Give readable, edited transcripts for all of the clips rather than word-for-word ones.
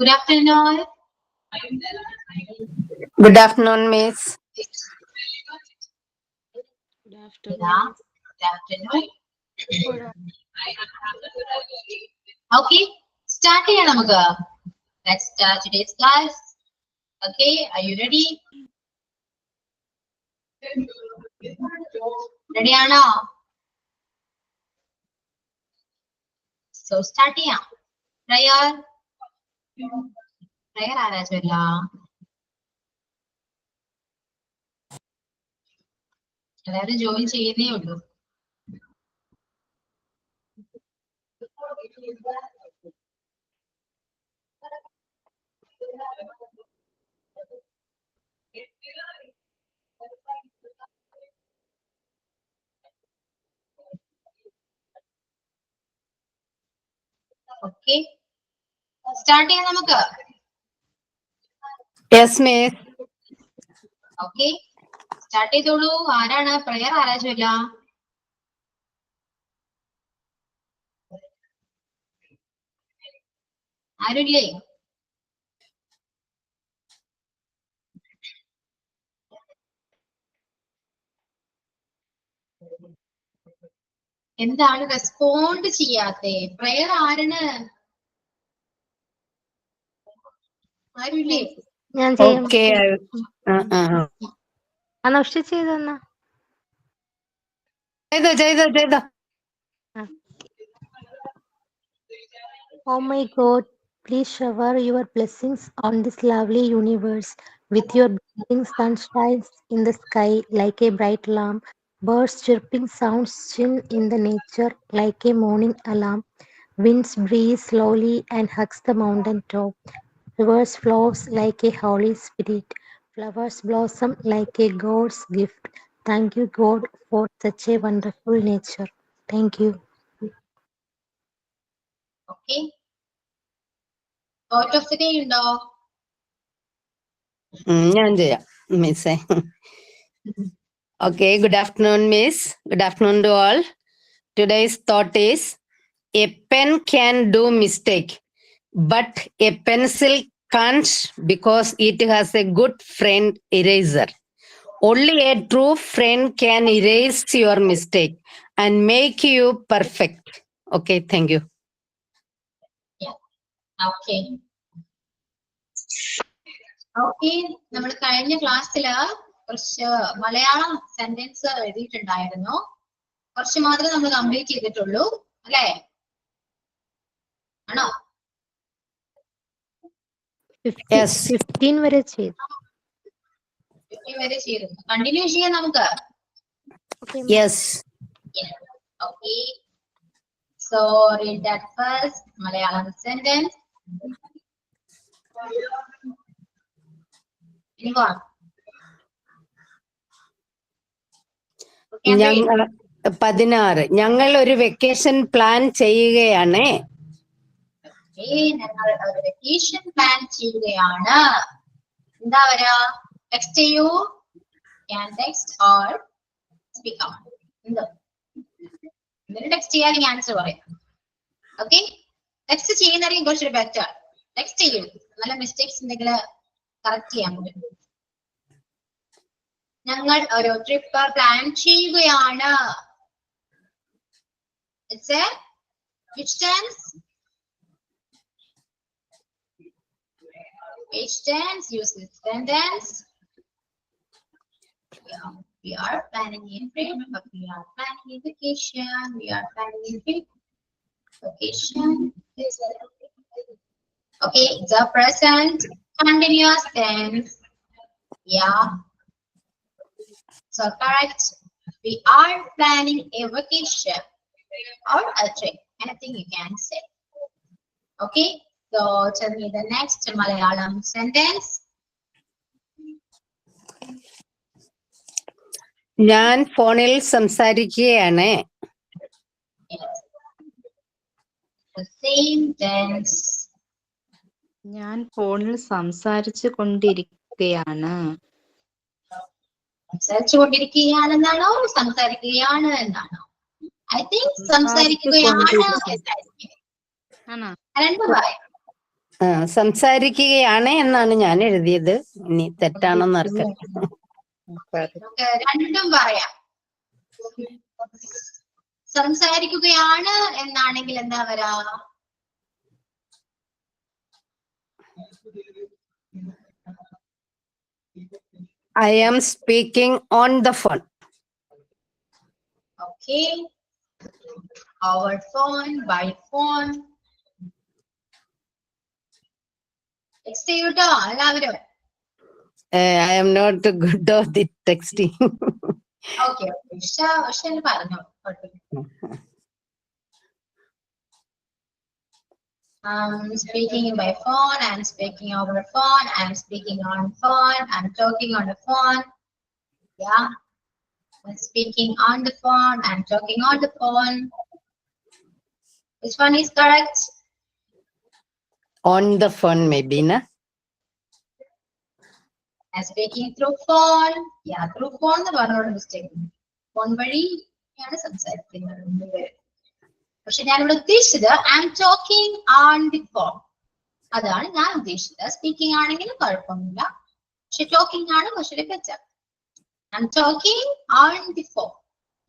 Good afternoon. Good afternoon, Miss. Good Yeah, afternoon. good afternoon. Good Okay, start ചെയ്യാം നമുക്ക്. Let's start today's class. Okay, are you ready? Ready ആണോ? So start ചെയ്യാം. Prayer. Prayer ആരാ ചൊല്ലാ? എല്ലാവരും join ചെയ്യുന്നേ ഉള്ളൂ. Okay, start ചെയ്യാം നമുക്ക്. Yes, Miss. Okay, start ചെയ്തോളൂ. ആരാണ് prayer ആരാ ചൊല്ലാ? ആരുമില്ലേ? എന്താണ് റെസ്പോണ്ട് ചെയ്യാത്തെ? പ്രയർ ആരാണ്? ആരുമില്ലേ? ഞാൻ ചെയ്യും. Okay. അനുഷ്ഠ ചെയ്തെന്നാ ചെയ്തോ. Oh my God, please shower your blessings on this lovely universe. With your blessing, sun shines in the sky like a bright lamp. Birds chirping sounds chill in the nature like a morning alarm. Winds breathe slowly and hugs the mountain top. Rivers flows like a holy spirit. Flowers blossom like a God's gift. Thank you, God, for such a wonderful nature. Thank you. Okay, out of the day ഉണ്ടോ? ഞാൻ ചെയ്യാം, മിസ്സേ. Okay, good afternoon, Miss. Good afternoon to all. Today's thought is, a pen can do mistake, but a pencil can't because it has a good friend eraser. Only a true friend can erase your mistake and make you perfect. Okay, thank you. Okay okay, നമ്മൾ കഴിഞ്ഞ ക്ലാസ്സില് കുറച്ച് Malayalam sentence എഴുതിയിട്ടുണ്ടായിരുന്നു. കുറച്ച് മാത്രമേ നമ്മൾ complete ചെയ്തിട്ടുള്ളൂ അല്ലേ? ആണോ? 15 വരെ ചെയ്തു. 15 വരെ ചെയ്തു. കണ്ടിന്യൂ ചെയ്യാം നമുക്ക്. Yes. Okay, so read that first Malayalam sentence. Anyone? ഞങ്ങൾ 16 ഞങ്ങൾ ഒരു വെക്കേഷൻ പ്ലാൻ ചെയ്യുകയാണ്. ഞങ്ങൾ ഒരു വെക്കേഷൻ പ്ലാൻ ചെയ്യുകയാണ്. എന്താ പറയാ? ടെക്സ്റ്റ് ചെയ്യൂ. Can text or speak out. എന്നിട്ട് ടെക്സ്റ്റ് ചെയ്യാൻ ആൻസർ പറയാം. ഓക്കെ, ടെക്സ്റ്റ് ചെയ്യുന്നതായിരിക്കും കുറച്ചൊരു ബെറ്റർ. ടെക്സ്റ്റ് ചെയ്യൂ, നല്ല മിസ്റ്റേക്സ് ഉണ്ടെങ്കിൽ കറക്റ്റ് ചെയ്യാൻ പറ്റും. ഞങ്ങൾ ഒരു ട്രിപ്പ് പ്ലാൻ ചെയ്യുകയാണ്. It's a which tense? Which tense? Use this sentence. Yeah, we are planning a trip. We are planning a vacation. We are planning a trip. Vacation. Okay, the present continuous tense. Yeah. So correct. We are planning a vacation or a trip. Anything you can say. Okay. So tell me the next Malayalam sentence. ഞാൻ ഫോണിൽ സംസാരിക്കുകയാണ്. The same tense. ഞാൻ ഫോണിൽ സംസാരിച്ചു കൊണ്ടിരിക്കുകയാണ്. സംസാരിച്ചുകൊണ്ടിരിക്കുകയാണെന്നാണോ സംസാരിക്കുകയാണ് എന്നാണോ? I think സംസാരിക്കുകയാണ് എന്നായിരിക്കും. ആണോ? രണ്ടും പറയാം. സംസാരിക്കുകയാണ് എന്നാണ് ഞാൻ എഴുതിയത്. ഇനി തെറ്റാണെന്ന് അറിയാം. നമുക്ക് രണ്ടും പറയാം. സംസാരിക്കുകയാണ് എന്നാണെങ്കിൽ എന്താ വരാ? I am speaking on the phone. Okay. Our phone, by phone. Text ചെയ്യൂട്ടോ എല്ലാവരും. I am not good at the texting. Okay Usha പറഞ്ഞു. I'm speaking by phone, I'm speaking over phone, I'm speaking on phone, I'm talking on the phone. Yeah. I'm speaking on the phone, I'm talking on the phone. Which one is correct? On the phone maybe, na? I'm speaking through phone. Yeah, through phone the one mistake. Phone വഴിയാണ് സംസാരിക്കുന്നത്. പക്ഷെ ഞാൻ ഇവിടെ ഉദ്ദേശിച്ചത് I am talking on the phone. അതാണ് ഞാൻ ഉദ്ദേശിച്ചത്. Speaking ആണെങ്കിലും കുഴപ്പമൊന്നുമില്ല. പക്ഷെ ടോക്കിംഗ് ആണ് കുറച്ചുകൂടി better. I am talking on the phone.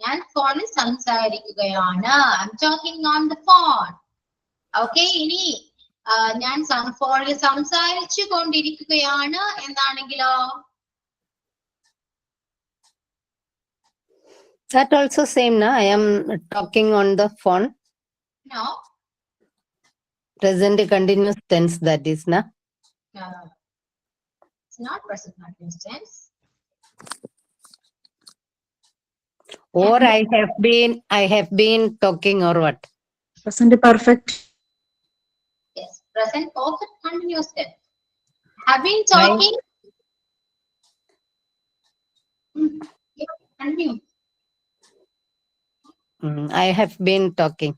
ഞാൻ ഫോണിൽ സംസാരിക്കുകയാണ്. I am talking on the phone. Okay, ഇനി ഞാൻ ഫോണിൽ സംസാരിച്ചു കൊണ്ടിരിക്കുകയാണ് എന്നാണെങ്കിലോ? That also same, na? I am talking on the phone. No. Present continuous tense that is, na? No. It's not present continuous tense. Or I have been talking or what? Present perfect. Yes, present perfect continuous tense. Have been talking. Yeah, continue. I have been talking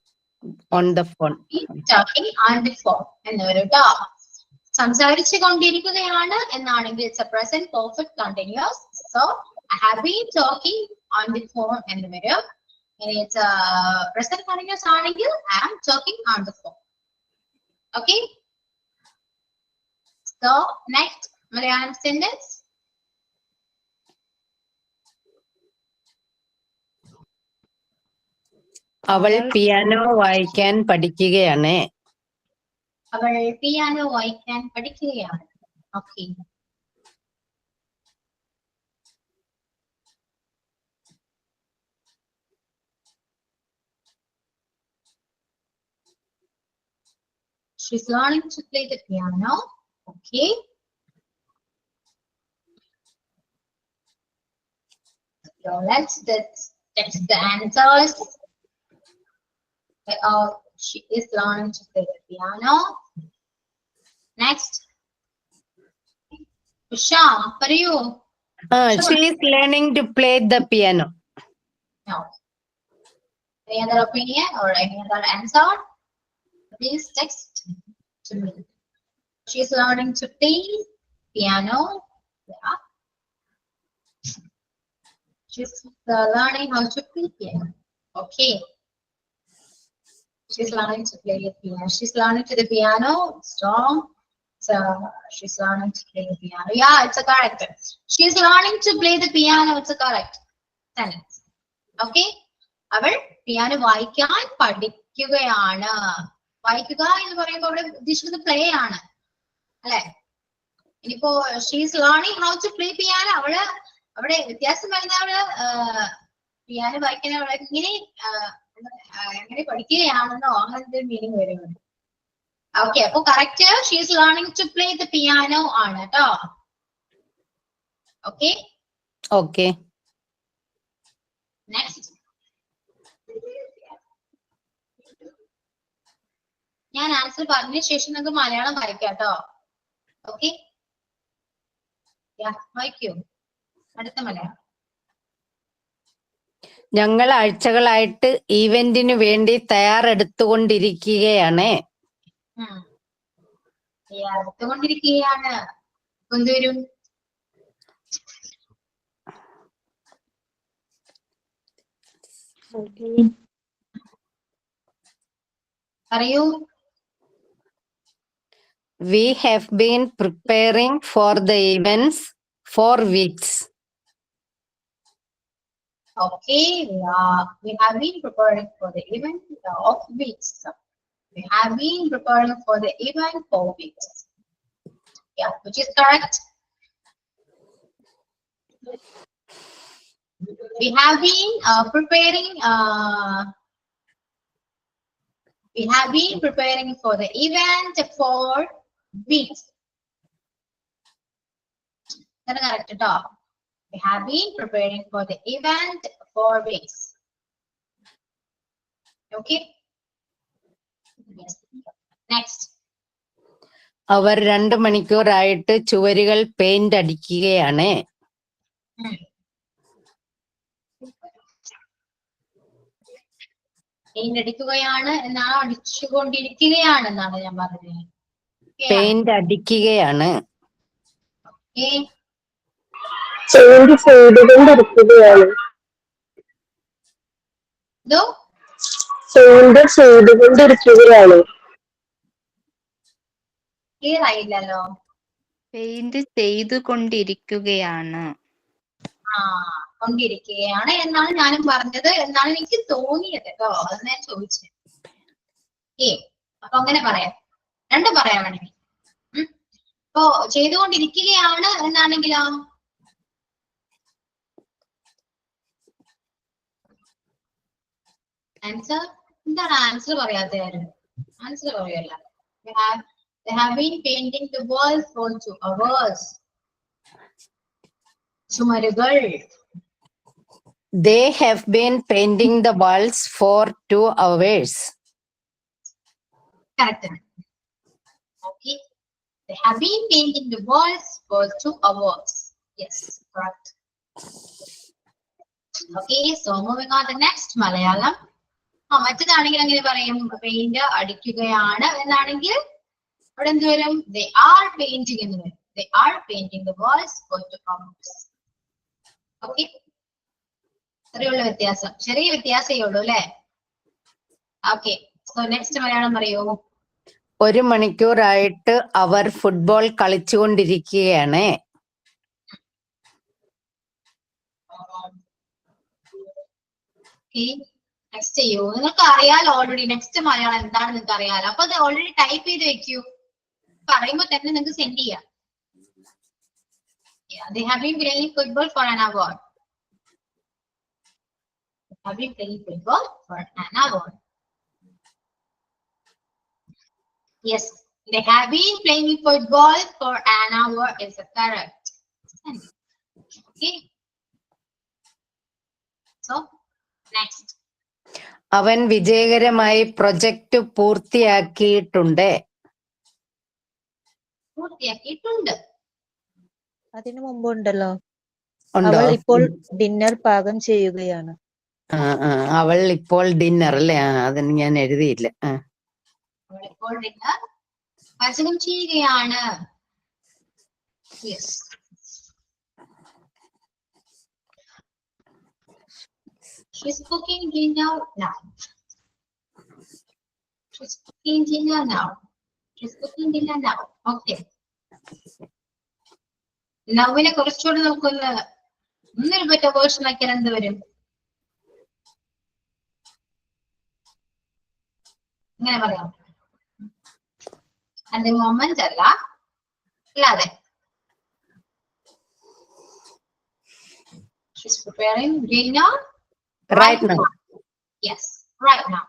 on the phone. Talking on the phone എന്ന് വരും ട്ടോ. സംസാരിച്ചു കൊണ്ടിരിക്കുകയാണ് എന്നാണെങ്കിൽ it's a present perfect continuous. So I have been talking on the phone എന്ന് വരും. ഇനി it's present continuous ആണെങ്കിൽ I am talking on the phone. Okay, so next Malayalam sentence. അവൾ പിയാനോ വായിക്കാൻ പഠിക്കുകയാണ്. അവൾ പിയാനോ വായിക്കാൻ പഠിക്കുകയാണ്. Okay, she's learning to play the piano. Okay. So let's text the answers. She is learning to play the piano. Next. Usha, പറയൂ. She is learning to play the piano. No. Any other opinion or any other answer? Please text to me. She is learning to play piano. Yeah. She's learning how to play piano. Okay. She's learning to play the piano. She's learning to the piano. Strong. So she's learning to play the piano. Yeah, it's a correct. She's learning to play the piano. It's a correct sentence. Okay. അവൾ piano വായിക്കാൻ പഠിക്കുകയാണ്. വായിക്കുക എന്ന് പറയുമ്പോൾ അവിടെ ഉദ്ദേശിക്കുന്നത് play ആണ് അല്ലെ? ഇനിയിപ്പോ she's learning how to play piano. അവിടെ വ്യത്യാസം വരുന്നവള് പിയാനോ വായിക്കാൻ അവളെ എങ്ങനെ പഠിക്കുകയാണെന്നോ അങ്ങനത്തെ മീനിങ് വരുന്നത്. ഓക്കെ, അപ്പൊ correct she's learning to play the piano ആണ് കേട്ടോ. Okay okay, next. ഞാൻ ആൻസർ പറഞ്ഞ ശേഷം നിങ്ങൾക്ക് മലയാളം വായിക്കാം കേട്ടോ. ഓക്കെ, വായിക്കൂ അടുത്ത മലയാളം. ഞങ്ങൾ ആഴ്ചകളായിട്ട് ഈവന്റിനു വേണ്ടി തയ്യാറെടുത്തുകൊണ്ടിരിക്കുകയാണ്. തയ്യാറെടുത്തുകൊണ്ടിരിക്കുകയാണ്. എന്തുവരും? പറയൂ. We have been preparing for the events for weeks. Okay, we have been preparing for the event of weeks. We have been preparing for the event for weeks. Yeah, which is correct. We have been preparing. We have been preparing for the event for weeks. That's correct, dog. We have been preparing for the event for weeks. Okay. Yes. Next. Our 2 മണിക്കൂറായിട്ട് ചുവരുകൾ paint അടിക്കുകയാണ്. Paint അടിക്കുകയാണ് എന്നാണ്, അടിച്ചുകൊണ്ടിരിക്കുകയാണ് എന്നാണ് ഞാൻ പറഞ്ഞത്. Paint അടിക്കുകയാണ്. Paint ചെയ്തുകൊണ്ടിരിക്കുകയാണ്. Paint ചെയ്തുകൊണ്ടിരിക്കുകയാണ്. Clear ആയില്ലല്ലോ. Paint ചെയ്തുകൊണ്ടിരിക്കുകയാണ്. കൊണ്ടിരിക്കുകയാണ് എന്നാണ് ഞാനും പറഞ്ഞത്, എന്നാണ് എനിക്ക് തോന്നിയത് കേട്ടോ. അത് ഞാൻ ചോദിച്ചത്. അപ്പൊ അങ്ങനെ പറയാം, രണ്ടും പറയാൻ വേണമെങ്കിൽ. ഇപ്പൊ ചെയ്തുകൊണ്ടിരിക്കുകയാണ് എന്നാണെങ്കിലോ ആൻസർ എന്താണ്? ആൻസർ പറയാത്തവര് ആൻസർ പറയല്ല. They have been painting the walls for 2 hours. ചുമരുകൾ. They have been painting the walls for 2 hours. Correct. Okay. They have been painting the walls for 2 hours. Yes, correct. Okay, so moving on to the next Malayalam. മറ്റേതാണെങ്കിൽ അങ്ങനെ പറയും, paint അടിക്കുകയാണ് എന്നാണെങ്കിൽ അവിടെ എന്ത് വരും? They are painting എന്ന് വരും. They are painting the walls for 2 hours. Okay. അത്രയുള്ള വ്യത്യാസം, ചെറിയ വ്യത്യാസമേ ഉള്ളൂ അല്ലെ? ഓക്കെ, സോ നെക്സ്റ്റ് മലയാളം പറയൂ. 1 മണിക്കൂറായിട്ട് അവർ ഫുട്ബോൾ കളിച്ചുകൊണ്ടിരിക്കുകയാണ്. നെക്സ്റ്റ് ചെയ്യൂ. നിങ്ങൾക്ക് അറിയാലോ ഓൾറെഡി നെക്സ്റ്റ് മലയാളം എന്താണെന്ന് നിങ്ങൾക്ക് അറിയാലോ. അപ്പൊ അത് ഓൾറെഡി ടൈപ്പ് ചെയ്ത് വെക്കൂ. പറയുമ്പോ തന്നെ നിങ്ങൾക്ക് സെൻഡ് ചെയ്യാം. They have been playing football for an hour. They have been playing football for an hour. Yes, they have been playing football for an hour is correct. Okay. So, next. അവൻ വിജയകരമായി project പൂർത്തിയാക്കിയിട്ടുണ്ട്. പൂർത്തിയാക്കിയിട്ടുണ്ട്. അതിനു മുമ്പുണ്ടല്ലോ, ഉണ്ടോ? അവൾ ഇപ്പോൾ dinner പാകം ചെയ്യുകയാണ്. അവൾ ഇപ്പോൾ ഡിന്നർ അല്ലേ? അതിന് ഞാൻ എഴുതിയില്ല. അവൾ ഇപ്പോൾ ഡിന്നർ പാചകം ചെയ്യുകയാണ്. Yes. She's cooking dinner now. She's cooking dinner now. She's cooking dinner now. Okay. നൗവിനെ കുറച്ചുകൂടി നമുക്കൊന്ന് ഒന്നൊരു പറ്റ വേർഷൻ ആക്കിയാൽ എന്ത് വരും? ഇങ്ങനെ പറയാം. അതിന്റെ മൊമെന്റ് അല്ല, അല്ലാതെ. She's preparing dinner right now. Yes, right now.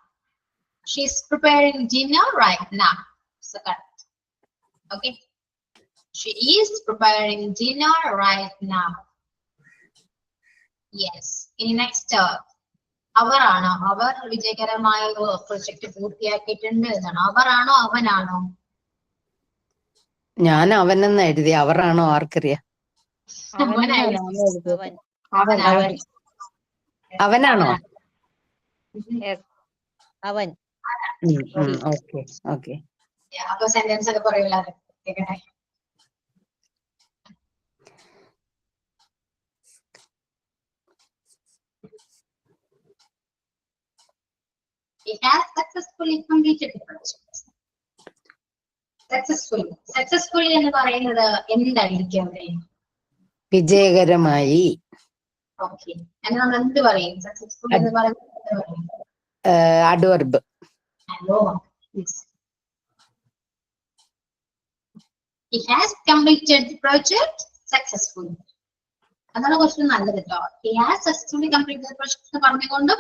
She's preparing dinner right now. So correct. Okay. She is preparing dinner right now. Yes. In next, അവരാണോ? അവർ വിജയകരമായ പ്രൊജക്ട് പൂർത്തിയാക്കിയിട്ടുണ്ട് എന്നാണ്. അവരാണോ അവനാണോ? ഞാൻ അവനെന്ന് എഴുതി, അവരാണോ ആർക്കറിയാം? അവനാണോ? അവൻ. Okay okay. അപ്പൊ സെന്റൻസ് ഒക്കെ പറയൂല. He has successfully completed the project. Successfully എന്ന് പറയുന്നത് എന്തായിരിക്കും അവിടെ? വിജയകരമായി. ഓക്കെ, അങ്ങനെ നമ്മൾ എന്ത് പറയും? സക്സസ്ഫുൾ എന്ന് പറയുന്നത് adverb. He has completed the project successfully. അതാണ് കുറച്ച് നല്ലത് കേട്ടോ. He has successfully completed the project എന്ന് പറഞ്ഞുകൊണ്ട്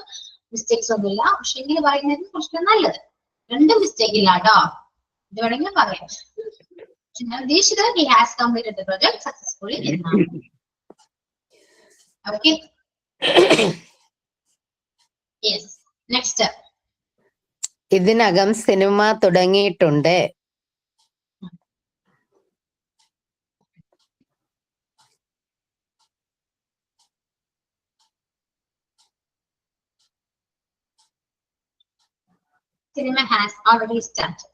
മിസ്റ്റേക്സ് ഒന്നുമില്ല. പക്ഷെ ഇങ്ങനെ പറയുന്നത് കുറച്ച് നല്ലത്. രണ്ട് മിസ്റ്റേക്ക് ഇല്ല കേട്ടോ. ഇത് വേണമെങ്കിൽ പറയാം. പക്ഷെ ഞാൻ ഉദ്ദേശിച്ചത് he has completed the project successfully എന്നാണ്. Okay, yes. നെക്സ്റ്റ്, ഇതിനകം സിനിമ തുടങ്ങിയിട്ടുണ്ട്. cinema has already started.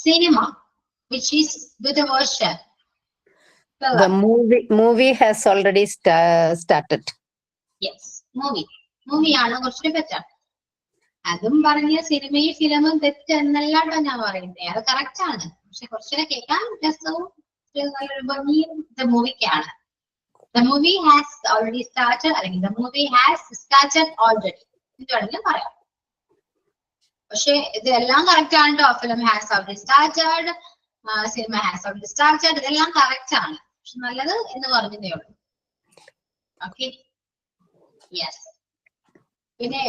Cinema, which is with the version. The movie has already started. Yes, movie ആണ് കുറച്ചുകൂടി ബെറ്റർ. അതും പറഞ്ഞ സിനിമയും ഫിലിമും തെറ്റ് എന്നല്ലാട്ടോ ഞാൻ പറയുന്നത്. അത് കറക്റ്റ് ആണ്. പക്ഷെ കുറച്ചുകൂടെ കേൾക്കാൻ രസവും നല്ലൊരു ഭംഗിയും മൂവിക്കാണ്. The movie has already started, അല്ലെങ്കിൽ the movie has started already എന്ന് വേണമെങ്കിൽ പറയാം. പക്ഷെ ഇതെല്ലാം കറക്റ്റ് ആണ് കേട്ടോ. Film has already started, cinema has already started, ഇതെല്ലാം കറക്റ്റ് ആണ്. പക്ഷെ നല്ലത് എന്ന് പറഞ്ഞതേ ഉള്ളൂ. Okay, yes. പിന്നെ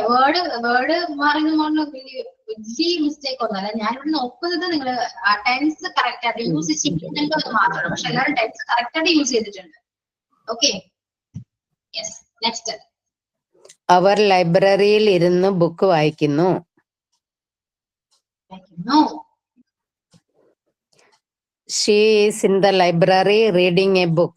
വേർഡ് മാറുന്ന വലിയ മിസ്റ്റേക്ക് ഒന്നുമല്ല. ഞാനിവിടെ നോക്കുന്നത് നിങ്ങൾ ടെൻസ് കറക്റ്റ് ആയിട്ട് യൂസ് ചെയ്യുന്നുണ്ടോ എന്ന് മാത്രമാണ്. പക്ഷെ എല്ലാവരും ടെൻസ് കറക്റ്റ് ആയിട്ട് യൂസ് ചെയ്തിട്ടുണ്ട്. Okay, yes. നെക്സ്റ്റ്, അവർ ലൈബ്രറിയിൽ ഇരുന്ന് ബുക്ക് വായിക്കുന്നു. She is in the library reading a book.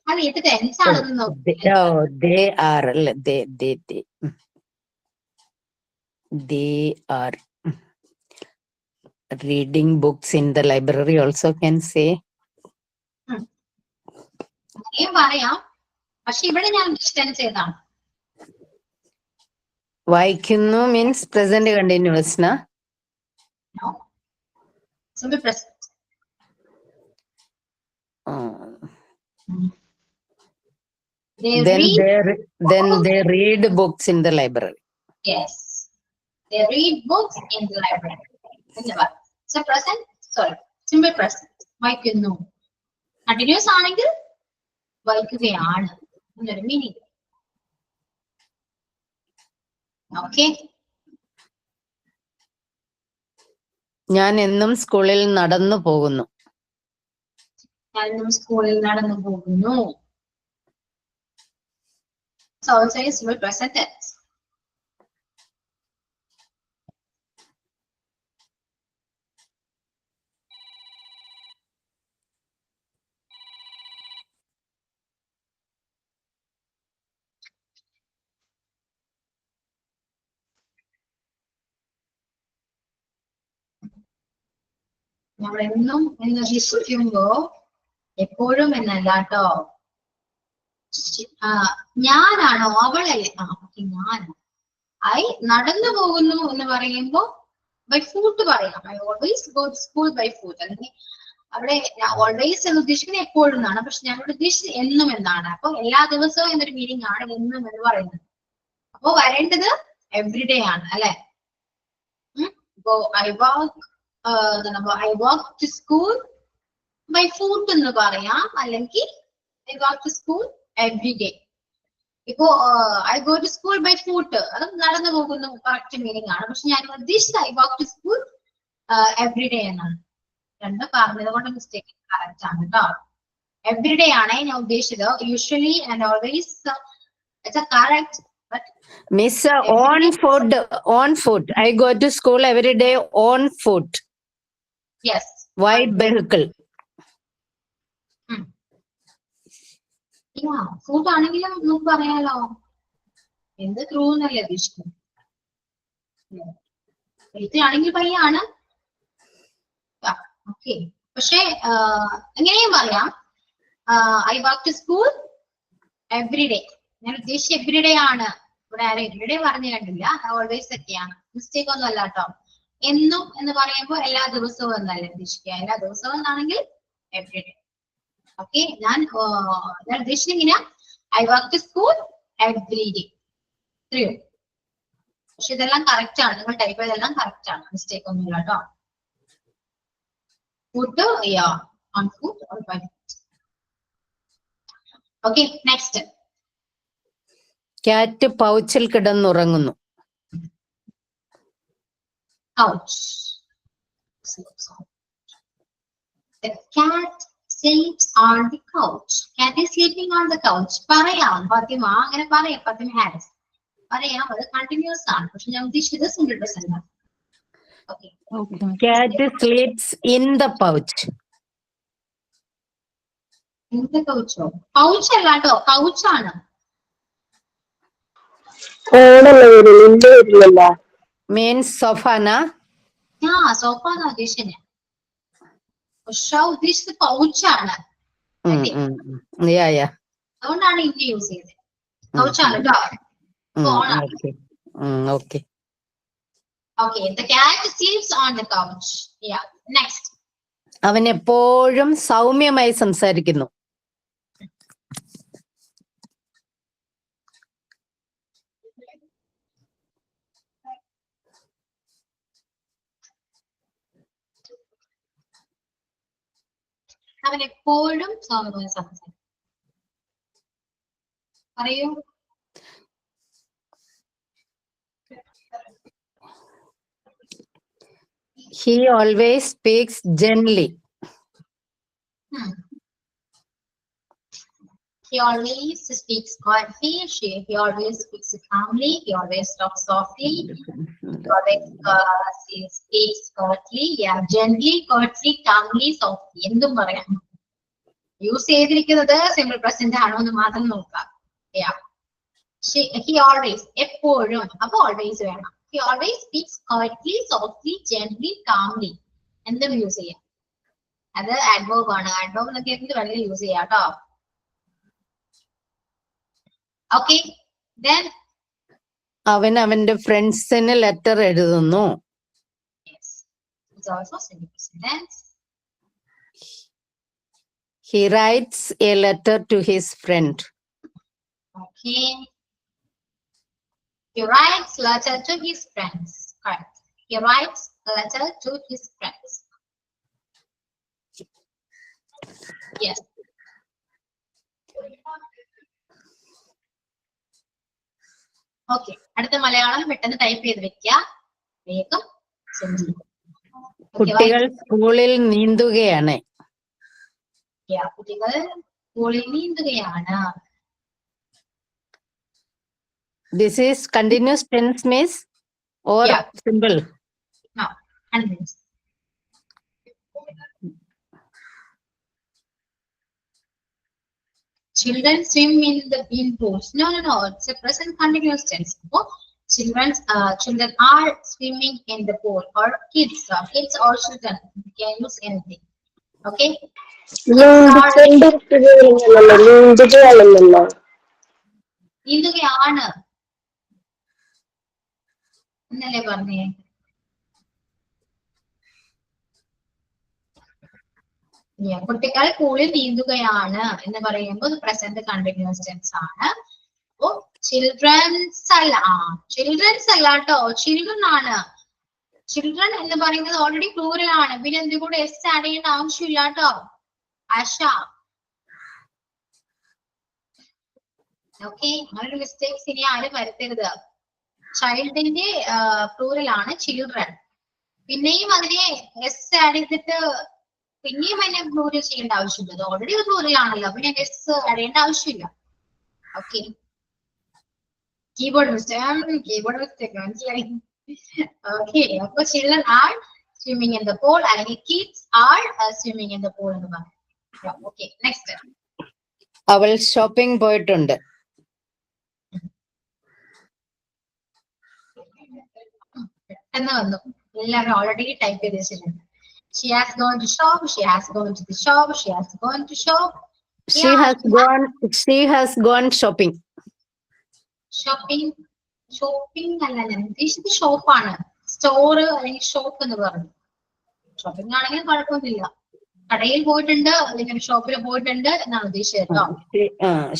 അത് ഏത് ടെൻസ് ആണെന്ന് നോക്കി. They are reading books in the library also can say. അങ്ങനെയും പറയാം. പക്ഷെ ഇവിടെ ഞാൻ ടെൻസ് ഏതാണ്? വായിക്കുന്നു means present continuous na? No. Simple present. They read books in the library. Yes, they read books in the library. So present, sorry, simple present. വായിക്കുന്നു. Continuous ആണെങ്കിൽ വായിക്കുകയാണ് എന്നൊരു മീനിങ്. ഓക്കെ, ഞാൻ എന്നും സ്കൂളിൽ നടന്നു പോകുന്നു. ഞാൻ എന്നും സ്കൂളിൽ നടന്നു പോകുന്നു. So also is simple present tense. നമ്മൾ എന്നും എന്ന് വിശ്വസിക്കുമ്പോ എപ്പോഴും എന്നല്ല കേട്ടോ. ഞാനാണോ അവളല്ലേ? ഞാൻ നടന്നു പോകുന്നു എന്ന് പറയുമ്പോ ബൈ ഫൂട്ട് പറയാം. I always go to school by foot. അല്ലെങ്കിൽ അവിടെ ഓൾവേസ് എന്ന് ഉദ്ദേശിക്കുന്നത് എപ്പോഴും എന്നാണ്. പക്ഷെ ഞങ്ങളുടെ ഉദ്ദേശിച്ചത് എന്നും എന്നാണ്. അപ്പൊ എല്ലാ ദിവസവും എന്നൊരു മീനിങ് ആണ് എന്നും എന്ന് പറയുന്നത്. അപ്പൊ വരേണ്ടത് എവറിഡേ ആണ് അല്ലെ? ഇപ്പോ I walk to school by foot എന്ന് പറയാം. അല്ലെങ്കിൽ I walk to school every day. ഇപ്പോ I go to school by foot, അത് നടന്നു പോകുന്ന കറക്റ്റ് മീനിങ് ആണ്. പക്ഷെ ഞാൻ ഉദ്ദേശിച്ചത് I walk to school every day എന്നാണ്. രണ്ട് പറഞ്ഞത് കൊണ്ട് മിസ്റ്റേക്ക് കറക്റ്റ് ആണ് കേട്ടോ. എവറിഡേ ആണ് ഞാൻ ഉദ്ദേശിച്ചത്. Usually and always it's correct. Miss, on foot. I go to school every day on foot. Yes. Why vehicle? Food ആണെങ്കിലും നമുക്ക് പറയാലോ. എന്ത് ത്രൂ എന്നല്ലേ ഉദ്ദേശിക്കുന്നത്. ആണെങ്കിൽ പയ്യാണ്. ഓക്കെ, പക്ഷെ എങ്ങനെയും പറയാം. I walk to school everyday. ഞാൻ ഉദ്ദേശിച്ച എവറിഡേ ആണ്. ഇവിടെ ആരും എവറിഡേ പറഞ്ഞു കണ്ടില്ല. ഓൾവേസ് ഒക്കെയാണ്. മിസ്റ്റേക്ക് ഒന്നും അല്ല കേട്ടോ. എന്നും എന്ന് പറയുമ്പോൾ എല്ലാ ദിവസവും എന്നല്ല ഉദ്ദേശിക്കുക. എല്ലാ ദിവസവും എന്നാണെങ്കിൽ എവറിഡേ. ഓക്കെ, ഞാൻ ഉദ്ദേശിച്ചത് ഇങ്ങനെ I work to school every day. ഇത്രയോ. പക്ഷെ ഇതെല്ലാം കറക്റ്റ് ആണ്. നിങ്ങൾ ടൈപ്പ് ചെയ്തെല്ലാം കറക്റ്റ് ആണ്. മിസ്റ്റേക്ക് ഒന്നുമില്ല കേട്ടോ. Food on food or by. Okay, next. Cat പൗച്ചിൽ കിടന്നുറങ്ങുന്നു. Couch. The cat sleeps on the couch. Cat is sleeping on the couch. പറയാം ഫാത്തിമ, അങ്ങനെ പറയാം ഫാത്തിമ ഹാരിസ്. പറയാം, അത് കണ്ടിന്യൂസ് ആണ്. പക്ഷെ ഞാൻ ഉദ്ദേശിച്ചത് സിംഗിൾ പ്രസന്റ് ആണ്. Okay, Cat sleeps in the pouch. ഇന്നത്തെ കൗച്ചോ? കൗച്ച് അല്ല കേട്ടോ, കൗച്ചാണ്. ഓടല്ല വരും, ഇല്ല വരില്ലല്ലോ. Means sofa na? സോഫ എന്നാ ഉദ്ദേശിച്ചത്. പക്ഷെ ഉദ്ദേശിച്ചത് കൗച്ചാണ്. Yeah. അതുകൊണ്ടാണ് ഇന്ത്യ യൂസ് ചെയ്തത്. കൗച്ചാണ് കേട്ടോ. Okay. Okay, the cat sleeps on the couch. Yeah, next. അവൻ എപ്പോഴും സൗമ്യമായി സംസാരിക്കുന്നു. അവൻ എപ്പോഴും സൗമ്യമായി സംസാരിക്കും. പറയൂ. He always speaks gently. He always speaks quietly. He always speaks calmly. He always talks softly. He always speaks quietly. Yeah, gently, quietly, calmly, softly. എന്തും പറയാം. യൂസ് ചെയ്തിരിക്കുന്നത് സിമ്പിൾ പ്രസന്റ് ആണോ എന്ന് മാത്രം നോക്കാം. Yeah. He always, എപ്പോഴും. അപ്പൊ always വേണം. He always speaks quietly, softly, gently, calmly. എന്തും യൂസ് ചെയ്യാം. അത് adverb ആണ്. adverb എന്നൊക്കെ എന്ത് വേണമെങ്കിലും യൂസ് ചെയ്യാം കേട്ടോ. Okay, then അവൻ അവന്റെ ഫ്രണ്ട്സിന് ലെറ്റർ എഴുതുന്നു. yes, it's also simple sentence. He writes a letter to his friend. Okay, he writes letter to his friends. Correct. He writes a letter to his friends. Yes. Okay, അടുത്ത മലയാളം പെട്ടെന്ന് type ചെയ്ത് വെക്കുക. വേഗം കുട്ടികൾ സ്കൂളിൽ നീന്തുകയാണ്. കുട്ടികൾ സ്കൂളിൽ നീന്തുകയാണ്. This is continuous tense, miss, or Yeah. simple? No, continuous. Children swim in the pools. No. It's a present continuous tense. Oh, children are swimming in the pool. Or kids or children. You can use anything. Okay. നീന്തുകയാണ് എന്നല്ലേ പറഞ്ഞേ? കുട്ടികൾ പൂളിൽ നീന്തുകയാണ് എന്ന് പറയുമ്പോൾ present continuous tense ആണ്. അപ്പോ children's അല്ല, children's അല്ല കേട്ടോ, ചിൽഡ്രൻ ആണ്. ചിൽഡ്രൻ എന്ന് പറയുന്നത് ഓൾറെഡി പ്ലൂറൽ ആണ്. പിന്നെ എന്തുകൂടെ എസ് ആഡ് ചെയ്യേണ്ട ആവശ്യമില്ല കേട്ടോ. ആശ. ഓക്കെ, അങ്ങനൊരു മിസ്റ്റേക്സ് ഇനി ആരും വരുത്തരുത്. ചൈൽഡിന്റെ പ്ലൂറൽ ആണ് ചിൽഡ്രൻ. പിന്നെയും അതിനെ എസ് ആഡ് ചെയ്തിട്ട് പിന്നെയും അതിനെ പ്ലൂറൽ ചെയ്യേണ്ട ആവശ്യമില്ല. അത് ഓൾറെഡി ഒരു പ്ലൂറൽ ആണല്ലോ, അപ്പൊ ഞാൻ എസ് ആഡ് ചെയ്യേണ്ട ആവശ്യമില്ല. ഓക്കെ, കീബോർഡ് മിസ്റ്റേക്ക് മനസ്സിലായി. ഓക്കെ, അപ്പൊ children are swimming in the pool അല്ലെങ്കിൽ kids are swimming in the pool എന്ന് പറയാം. Okay, next. അവൾ ഷോപ്പിംഗ് പോയിട്ടുണ്ട്. പെട്ടെന്ന് വന്നു, എല്ലാവരും ഓൾറെഡി ടൈപ്പ് ചെയ്ത് വെച്ചിട്ടുണ്ട്. She has gone to shop. She has gone to the shop. She has gone to shop. She has gone shopping. Shopping അല്ല ഞാൻ ഉദ്ദേശിച്ചത് ഷോപ്പാണ്. സ്റ്റോർ അല്ലെങ്കിൽ ഷോപ്പ് എന്ന് പറഞ്ഞു. ഷോപ്പിംഗ് ആണെങ്കിൽ കുഴപ്പമൊന്നുമില്ല. കടയിൽ പോയിട്ടുണ്ട് അല്ലെങ്കിൽ ഷോപ്പിൽ പോയിട്ടുണ്ട് എന്നാണ് ഉദ്ദേശിച്ചത് കേട്ടോ.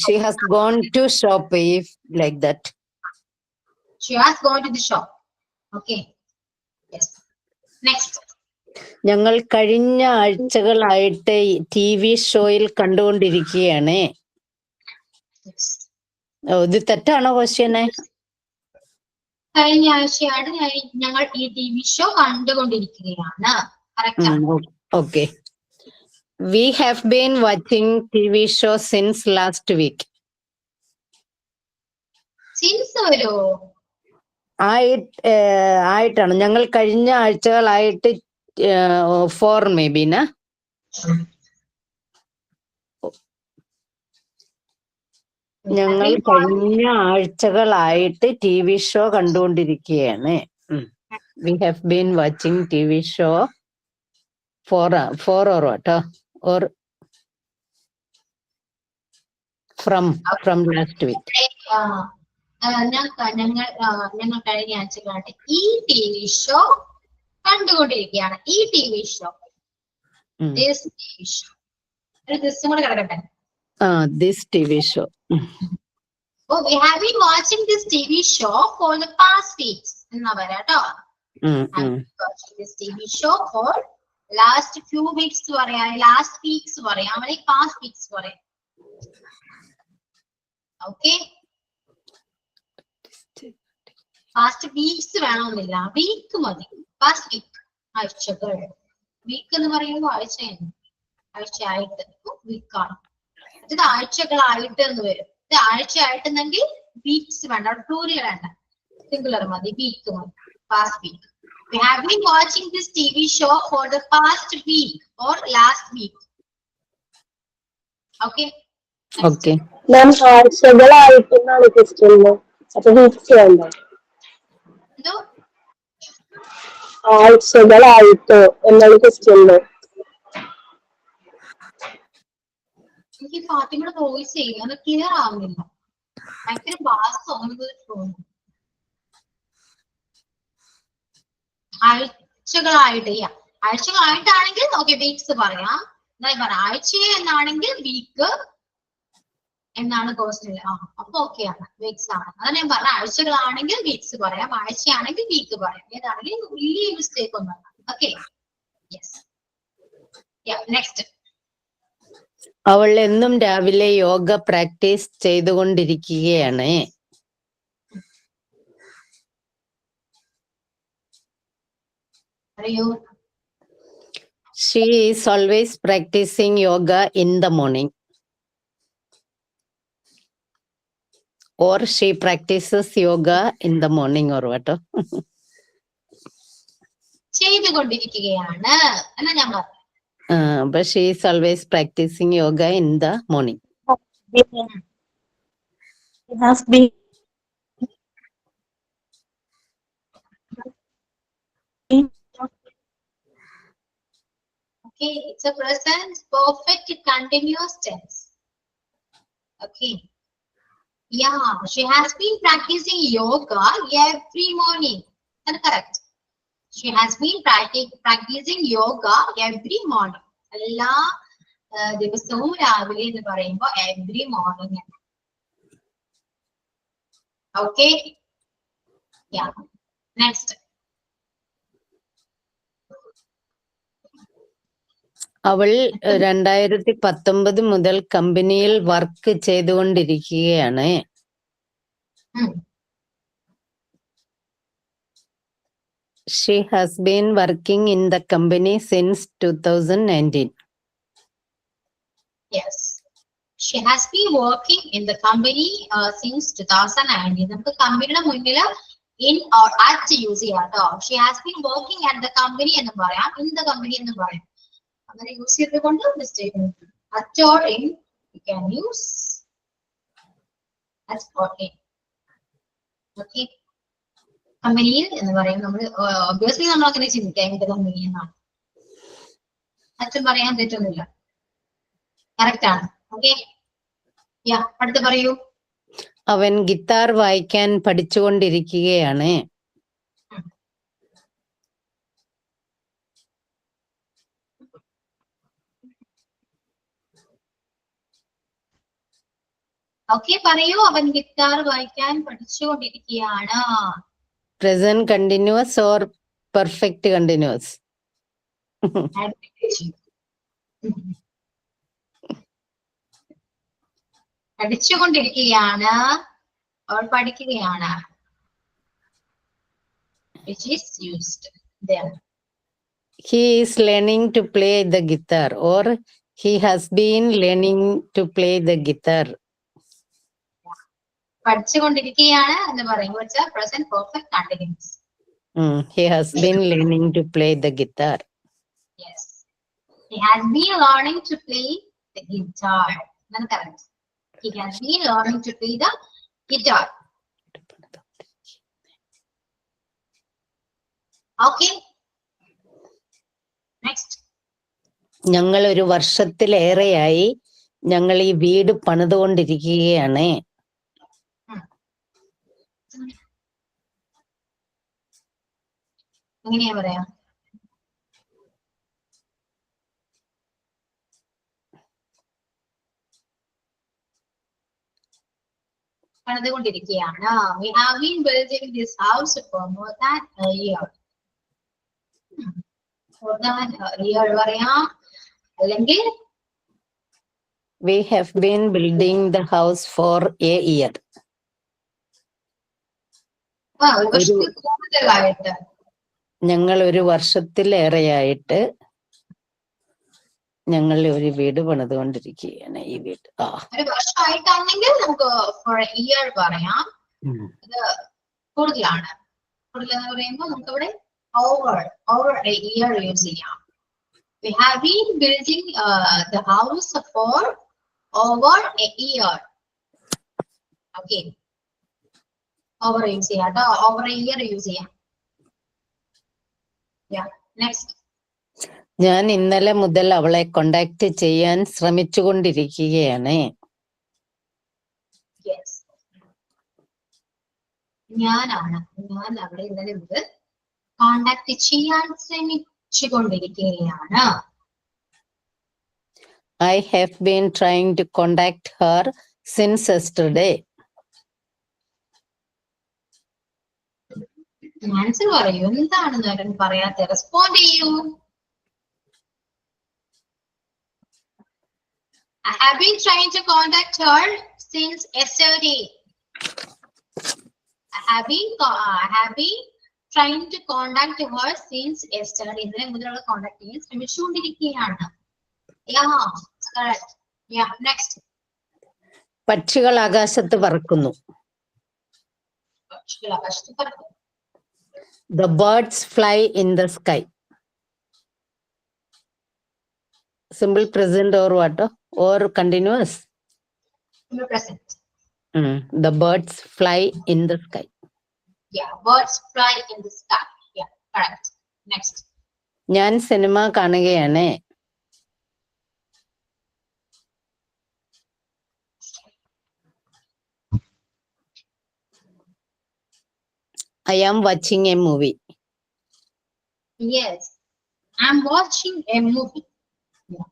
She has gone to shop, if like that. She has gone to the shop. Okay. Yes. Next. ഞങ്ങൾ കഴിഞ്ഞ ആഴ്ചകളായിട്ട് TV ഷോയിൽ കണ്ടുകൊണ്ടിരിക്കുകയാണ്. ഇത് തെറ്റാണോ ക്വസ്റ്റ്യനെ? കഴിഞ്ഞ ആഴ്ചയായിട്ട് ഞങ്ങൾ ഈ TV ഷോ കണ്ടുകൊണ്ടിരിക്കുകയാണ്. Okay. We have been watching TV show since last week. Since ഒരു ആയിട്ടാണ് ഞങ്ങൾ കഴിഞ്ഞ ആഴ്ചകളായിട്ട് ഫോർ മേബി ന ഞങ്ങൾ കഴിഞ്ഞ ആഴ്ചകളായിട്ട് TV ഷോ കണ്ടുകൊണ്ടിരിക്കുകയാണ്. We have been watching TV show for or what or from last week. ഞങ്ങൾ കഴിഞ്ഞ ആഴ്ചകളായിട്ട് ഈ TV ഷോ കണ്ടുകൊണ്ടിരിക്കുകയാണ്. ഈ TV show this TV show ഒരു ദിവസം കൂടെ കിടക്കട്ടെ. This TV show. Oh, we have been watching this TV show for the past weeks. എന്നാ പറയാട്ടോ. Watching this TV show for last few weeks പറയാം, last weeks പറയാം, അല്ലെങ്കിൽ past weeks പറയാം. Okay. Past weeks വേണമെന്നില്ല, week മതി. Past week ആഴ്ചകൾ. Week എന്ന് പറയുമ്പോൾ ആഴ്ചയാണ്. ആഴ്ചയായിട്ട് വീക്കാണ്. ഇത് ആഴ്ചകളായിട്ട് എന്ന് വരും. ഇത് ആഴ്ചയായിട്ടെന്നെങ്കിൽ വീക്സ് വേണ്ട, പ്ലൂറൽ വേണ്ട, സിംഗുലർ മതി, വീക്ക് മതി. Past week. We have been watching this TV show for the past week or last week. Okay. Okay. Ma'am ആഴ്ചകളായിട്ടെന്നാണ് question. അപ്പൊ വീക്സ് വേണ്ട. എന്തോ ആഴ്ചകളായിട്ടോ എന്നാണ് ക്വസ്റ്റ്യൻ. എനിക്ക് ഫാത്തിമയുടെ വോയിസ് ചെയ്യുക അത് ക്ലിയർ ആവുന്നില്ല. ഭയങ്കര ബാസ് തോന്നുന്നു. ആഴ്ചകളായിട്ട് ആഴ്ചകളായിട്ടാണെങ്കിൽ ഓക്കെ വീക്സ് പറയാം. എന്തായാലും പറയാം ആഴ്ച എന്നാണെങ്കിൽ വീക്ക് എന്നാണ് ക്വസ്റ്റ്യൻ. അപ്പൊ ഓക്കെ ആണ്, വീക്സ് ആണ്. അതാണ് ഞാൻ പറഞ്ഞ ആഴ്ചകളാണെങ്കിൽ വീക്സ് പറയാം, ആഴ്ചയാണെങ്കിൽ വീക്ക് പറയാം. ഏതാണെങ്കിലും വലിയ മിസ്റ്റേക്ക് ഒന്നും. ഓക്കെ. യെസ്. നെക്സ്റ്റ്. അവൾ എന്നും രാവിലെ യോഗ പ്രാക്ടീസ് ചെയ്തുകൊണ്ടിരിക്കുകയാണ്. പറയൂ. She is always practicing yoga in the morning. Or she practices yoga in the morning or what? ചെയ്തുകൊണ്ടിരിക്കുകയാണ് എന്നാ ഞാൻ പറഞ്ഞു. But she is always practicing yoga in the morning. It has been. Okay, it's a present perfect continuous tense. Okay. Yeah, she has been practicing yoga every morning. That's correct. She has been practicing yoga every morning. എല്ലാ ദിവസവും രാവിലെ എന്ന് പറയുമ്പോൾ every morning. Okay. Yeah. Next. അവൾ 2019 മുതൽ കമ്പനിയിൽ work ചെയ്തുകൊണ്ടിരിക്കുകയാണ്. She has been working in the company since 2019. Yes. She has been working in the company since 2019. നമുക്ക് കമ്പനിയുടെ മുന്നിൽ in or at യൂസ് ചെയ്യാം കേട്ടോ. She has been working at the company എന്ന് പറയാം, in the company എന്ന് പറയാം. അങ്ങനെ യൂസ് ചെയ്തുകൊണ്ട് statement at or in you can use at or in. Okay. കമ്പനിയിൽ എന്ന് പറയും നമ്മൾ ഒബ്വിയസ്ലി നമ്മൾ അങ്ങനെ ചിന്തിക്കാം ഇത് കമ്പനി എന്നാണ്. അച്ഛൻ പറയാൻ തെറ്റൊന്നുമില്ല, കറക്റ്റ് ആണ്. Okay. Yeah, അടുത്ത പറയൂ. അവൻ ഗിത്താർ വായിക്കാൻ പഠിച്ചുകൊണ്ടിരിക്കുകയാണ്. ഓക്കെ, പറയൂ. അവൻ ഗിത്താർ വായിക്കാൻ പഠിച്ചുകൊണ്ടിരിക്കുകയാണ്. Present continuous or perfect continuous? പഠിച്ചുകൊണ്ടിരിക്കുകയാണ്, അവൾ പഠിക്കുകയാണ്. Which is used there. He is learning to play the guitar or he has been learning to play the guitar. പഠിച്ചുകൊണ്ടിരിക്കുകയാണ് എന്ന് പറയുമ്പോൾ present perfect continuous. He has been learning to play the guitar. Yes. He has been learning to play the guitar. That's correct. He has been learning to play the guitar. Okay. Next. ഞങ്ങൾ ഒരു വർഷത്തിലേറെയായി ഞങ്ങൾ ഈ വീട് പണിതുകൊണ്ടിരിക്കുകയാണ്. എങ്ങനെയാ പറയാ? പണിതുകൊണ്ടിരിക്കുകയാണ്. We have been building this house for more than a year. More than a year പറയാം. അല്ലെങ്കിൽ We have been building the house for a year. ഒരു വർഷത്തിൽ കൂടുതലായിട്ട്. ഞങ്ങൾ ഒരു വർഷത്തിലേറെയായിട്ട് ഞങ്ങൾ ഒരു വീട് പണിതുകൊണ്ടിരിക്കുകയാണ്. ഈ വീട് ഒരു വർഷമായിട്ടാണെങ്കിൽ നമുക്ക് for a year പറയാം. ഇത് കൂടുതലാണ്. കൂടുതൽ എന്ന് പറയുമ്പോൾ നമുക്ക് ഇവിടെ over a year യൂസ് ചെയ്യാം. We have been building the house for over a year. Okay. Over use ചെയ്യാം കേട്ടോ. Over a year യൂസ് ചെയ്യാം. Yeah. Next. ഞാൻ ഇന്നലെ മുതൽ അവളെ കോണ്ടാക്ട് ചെയ്യാൻ ശ്രമിച്ചുകൊണ്ടിരിക്കുകയാണ്. Yes. ഞാൻ അവിടെ ഇന്നലെ മുതൽ കോണ്ടാക്ട് ചെയ്യാൻ ശ്രമിച്ചുകൊണ്ടിരിക്കുകയാണ്. I have been trying to contact her since yesterday. Answer പറയൂ. എന്താണെന്ന് പറയാത്ത റെസ്പോണ്ട് ചെയ്യൂ. I have been trying to contact her since yesterday. I have been trying to contact her since yesterday. ഇന്നലെ മുതലുള്ള കോണ്ടാക്ട് ചെയ്യാൻ ശ്രമിച്ചുകൊണ്ടിരിക്കുകയാണ്. Yeah, correct. Yeah, next. പക്ഷികൾ ആകാശത്ത് പറക്കുന്നു. പക്ഷികൾ ആകാശത്ത് പറക്കുന്നു. The birds fly in the sky. Simple present or what? Or continuous? Simple present. The birds fly in the sky. Yeah, birds fly in the sky. Yeah, correct. Next. ഞാൻ cinema കാണുകയാണ്. I am watching a movie. Yes, I'm watching a movie. Yeah.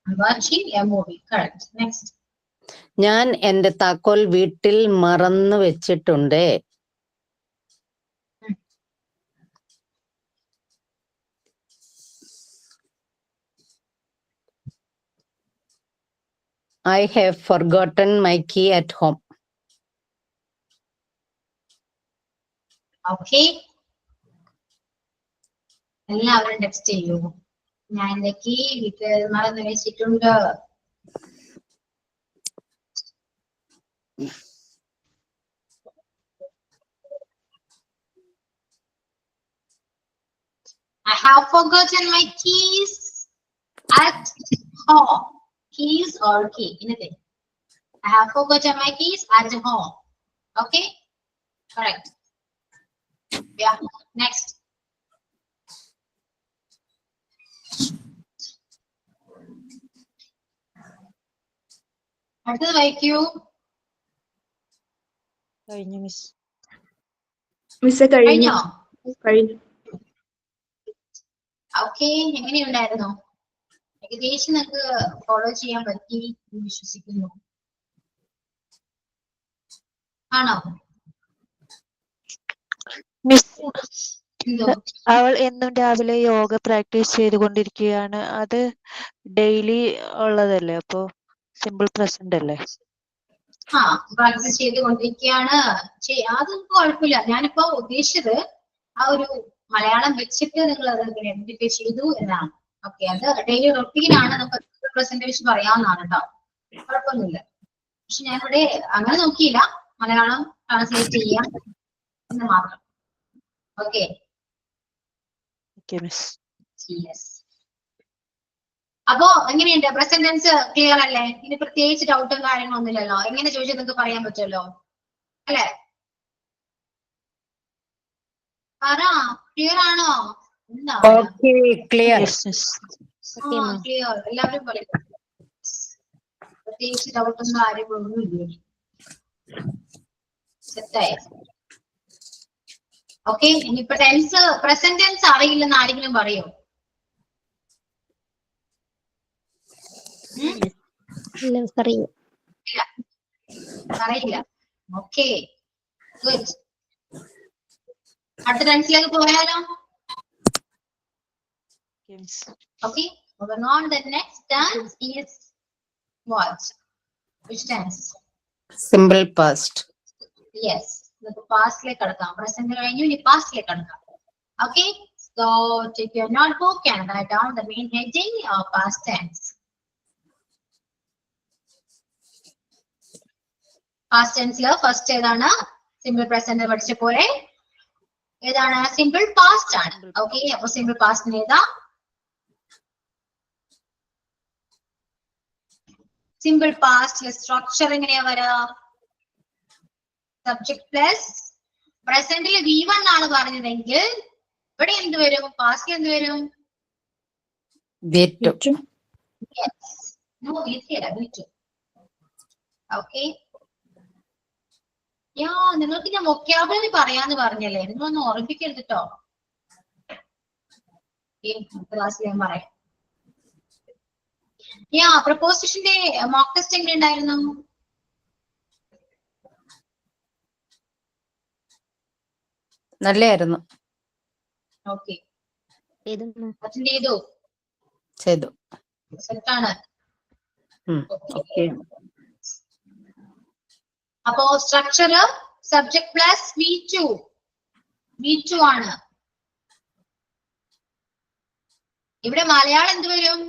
I'm watching a movie. Correct. Next. ഞാൻ എന്റെ താക്കോൽ വീട്ടിൽ മറന്നു വെച്ചിട്ടുണ്ട്. I have forgotten my key at home. Okay. എല്ലാവരും text ചെയ്യൂ. ഞാൻ എന്റെ കീ വീട്ടിൽ മറന്നു വെച്ചിട്ടുണ്ട്. I have forgotten my keys at home. Keys or key? Anything. I have forgotten my keys at home. Okay? Correct. Yeah. Next. അടുത്തത് വായിക്കൂ. കഴിഞ്ഞു മിസ്. മിസ്സെ കഴിഞ്ഞു. കഴിഞ്ഞോ? കഴിഞ്ഞു. ഓക്കെ, എങ്ങനെയുണ്ടായിരുന്നു? ഏകദേശം നിങ്ങൾക്ക് ഫോളോ ചെയ്യാൻ പറ്റി എന്ന് വിശ്വസിക്കുന്നു. ആണോ? മിസ്, എന്തോ? അവൾ എന്നും രാവിലെ യോഗ പ്രാക്ടീസ് ചെയ്തുകൊണ്ടിരിക്കുകയാണ്. അത് ഡെയിലി ഉള്ളതല്ലേ, അപ്പൊ സിമ്പിൾ പ്രസന്റ് അല്ലേ? ആ, പ്രാക്ടീസ് ചെയ്തുകൊണ്ടിരിക്കുകയാണ്. അതൊന്നും കുഴപ്പമില്ല. ഞാനിപ്പോ ഉദ്ദേശിച്ചത് ആ ഒരു മലയാളം വെച്ചിട്ട് നിങ്ങൾ അത് ഐഡന്റിഫൈ ചെയ്തു എന്നാണ്. ഓക്കെ, അത് ഡെയിലി റൊട്ടീനാണ്. നമുക്ക് പ്രസന്റേഷൻ പറയാവുന്നതാണ് കേട്ടോ, കുഴപ്പമൊന്നുമില്ല. പക്ഷെ ഞാനിവിടെ അങ്ങനെ നോക്കിയില്ല, മലയാളം ട്രാൻസ്ലേറ്റ് ചെയ്യാം എന്ന് മാത്രം. Okay, miss. യെസ്. അപ്പോ എങ്ങനെയുണ്ട്? പ്രസന്റ് ടെൻസ് ക്ലിയർ അല്ലേ? ഇനി പ്രത്യേകിച്ച് ഡൗട്ടും കാര്യങ്ങളൊന്നുമില്ലല്ലോ. എങ്ങനെ ചോദിച്ചാൽ നിങ്ങൾക്ക് പറയാൻ പറ്റുമല്ലോ അല്ലെ? പറ, ക്ലിയർ ആണോ? എന്താ Okay, clear. Yes, miss. Clear? എല്ലാവരും പറയും. പ്രത്യേകിച്ച് ഡൗട്ടും കാര്യങ്ങളൊന്നും ഇല്ല. സെറ്റായി. ഓക്കെ, ഇനിയിപ്പോ ടെൻസ് പ്രസന്റ് ടെൻസ് അറിയില്ലെന്ന് ആരെങ്കിലും പറയോ? ഇല്ല പറയൂ. അറിയില്ല. Okay, good. അടുത്ത ടെൻസിലേക്ക് പോയാലോ? Yes. Okay, moving on. The next tense is what? Which tense? Simple past. Yes, the past like kadakam. Present കഴിഞ്ഞു, ഇനി past like kadakam. Okay, so take your notebook and write down the main heading of past tense. Past tense lo first ഏതാണ്? Simple present പഠിച്ച പോലെ ഏതാണ്? Simple past ആണ്. Okay, അപ്പോൾ simple past ഏതാ? Simple past structure എങ്ങനെയാ വരാ? Subject plus പ്രസന്റിൽ V1 ആണ് പറഞ്ഞതെങ്കിൽ ഇവിടെ എന്ത് വരും? പാസ്റ്റിൽ എന്ത് വരും? V2. No, V2. ഓക്കെ, നിങ്ങൾക്ക് ഞാൻ വൊക്കാബുലറി പറയാന്ന് പറഞ്ഞല്ലേ, നിങ്ങളൊന്ന് ഓർമ്മിപ്പിക്കരുത് കേട്ടോ. ക്ലാസ്സിൽ ഞാൻ പറയാം. പ്രപ്പോസിഷന്റെ മോക്ക് ടെസ്റ്റ് എങ്ങനെ ഉണ്ടായിരുന്നു? നല്ലായിരുന്നു. ഓക്കെ, ഏതൊന്നും അറ്റൻഡ് ചെയ്തു? ചെയ്തു. സെറ്റാണ്. ഓക്കെ. അപ്പോ സ്ട്രക്ചർ സബ്ജക്ട് പ്ലസ് V2 ആണ്. ഇവിടെ മലയാളം എന്ത് വരും?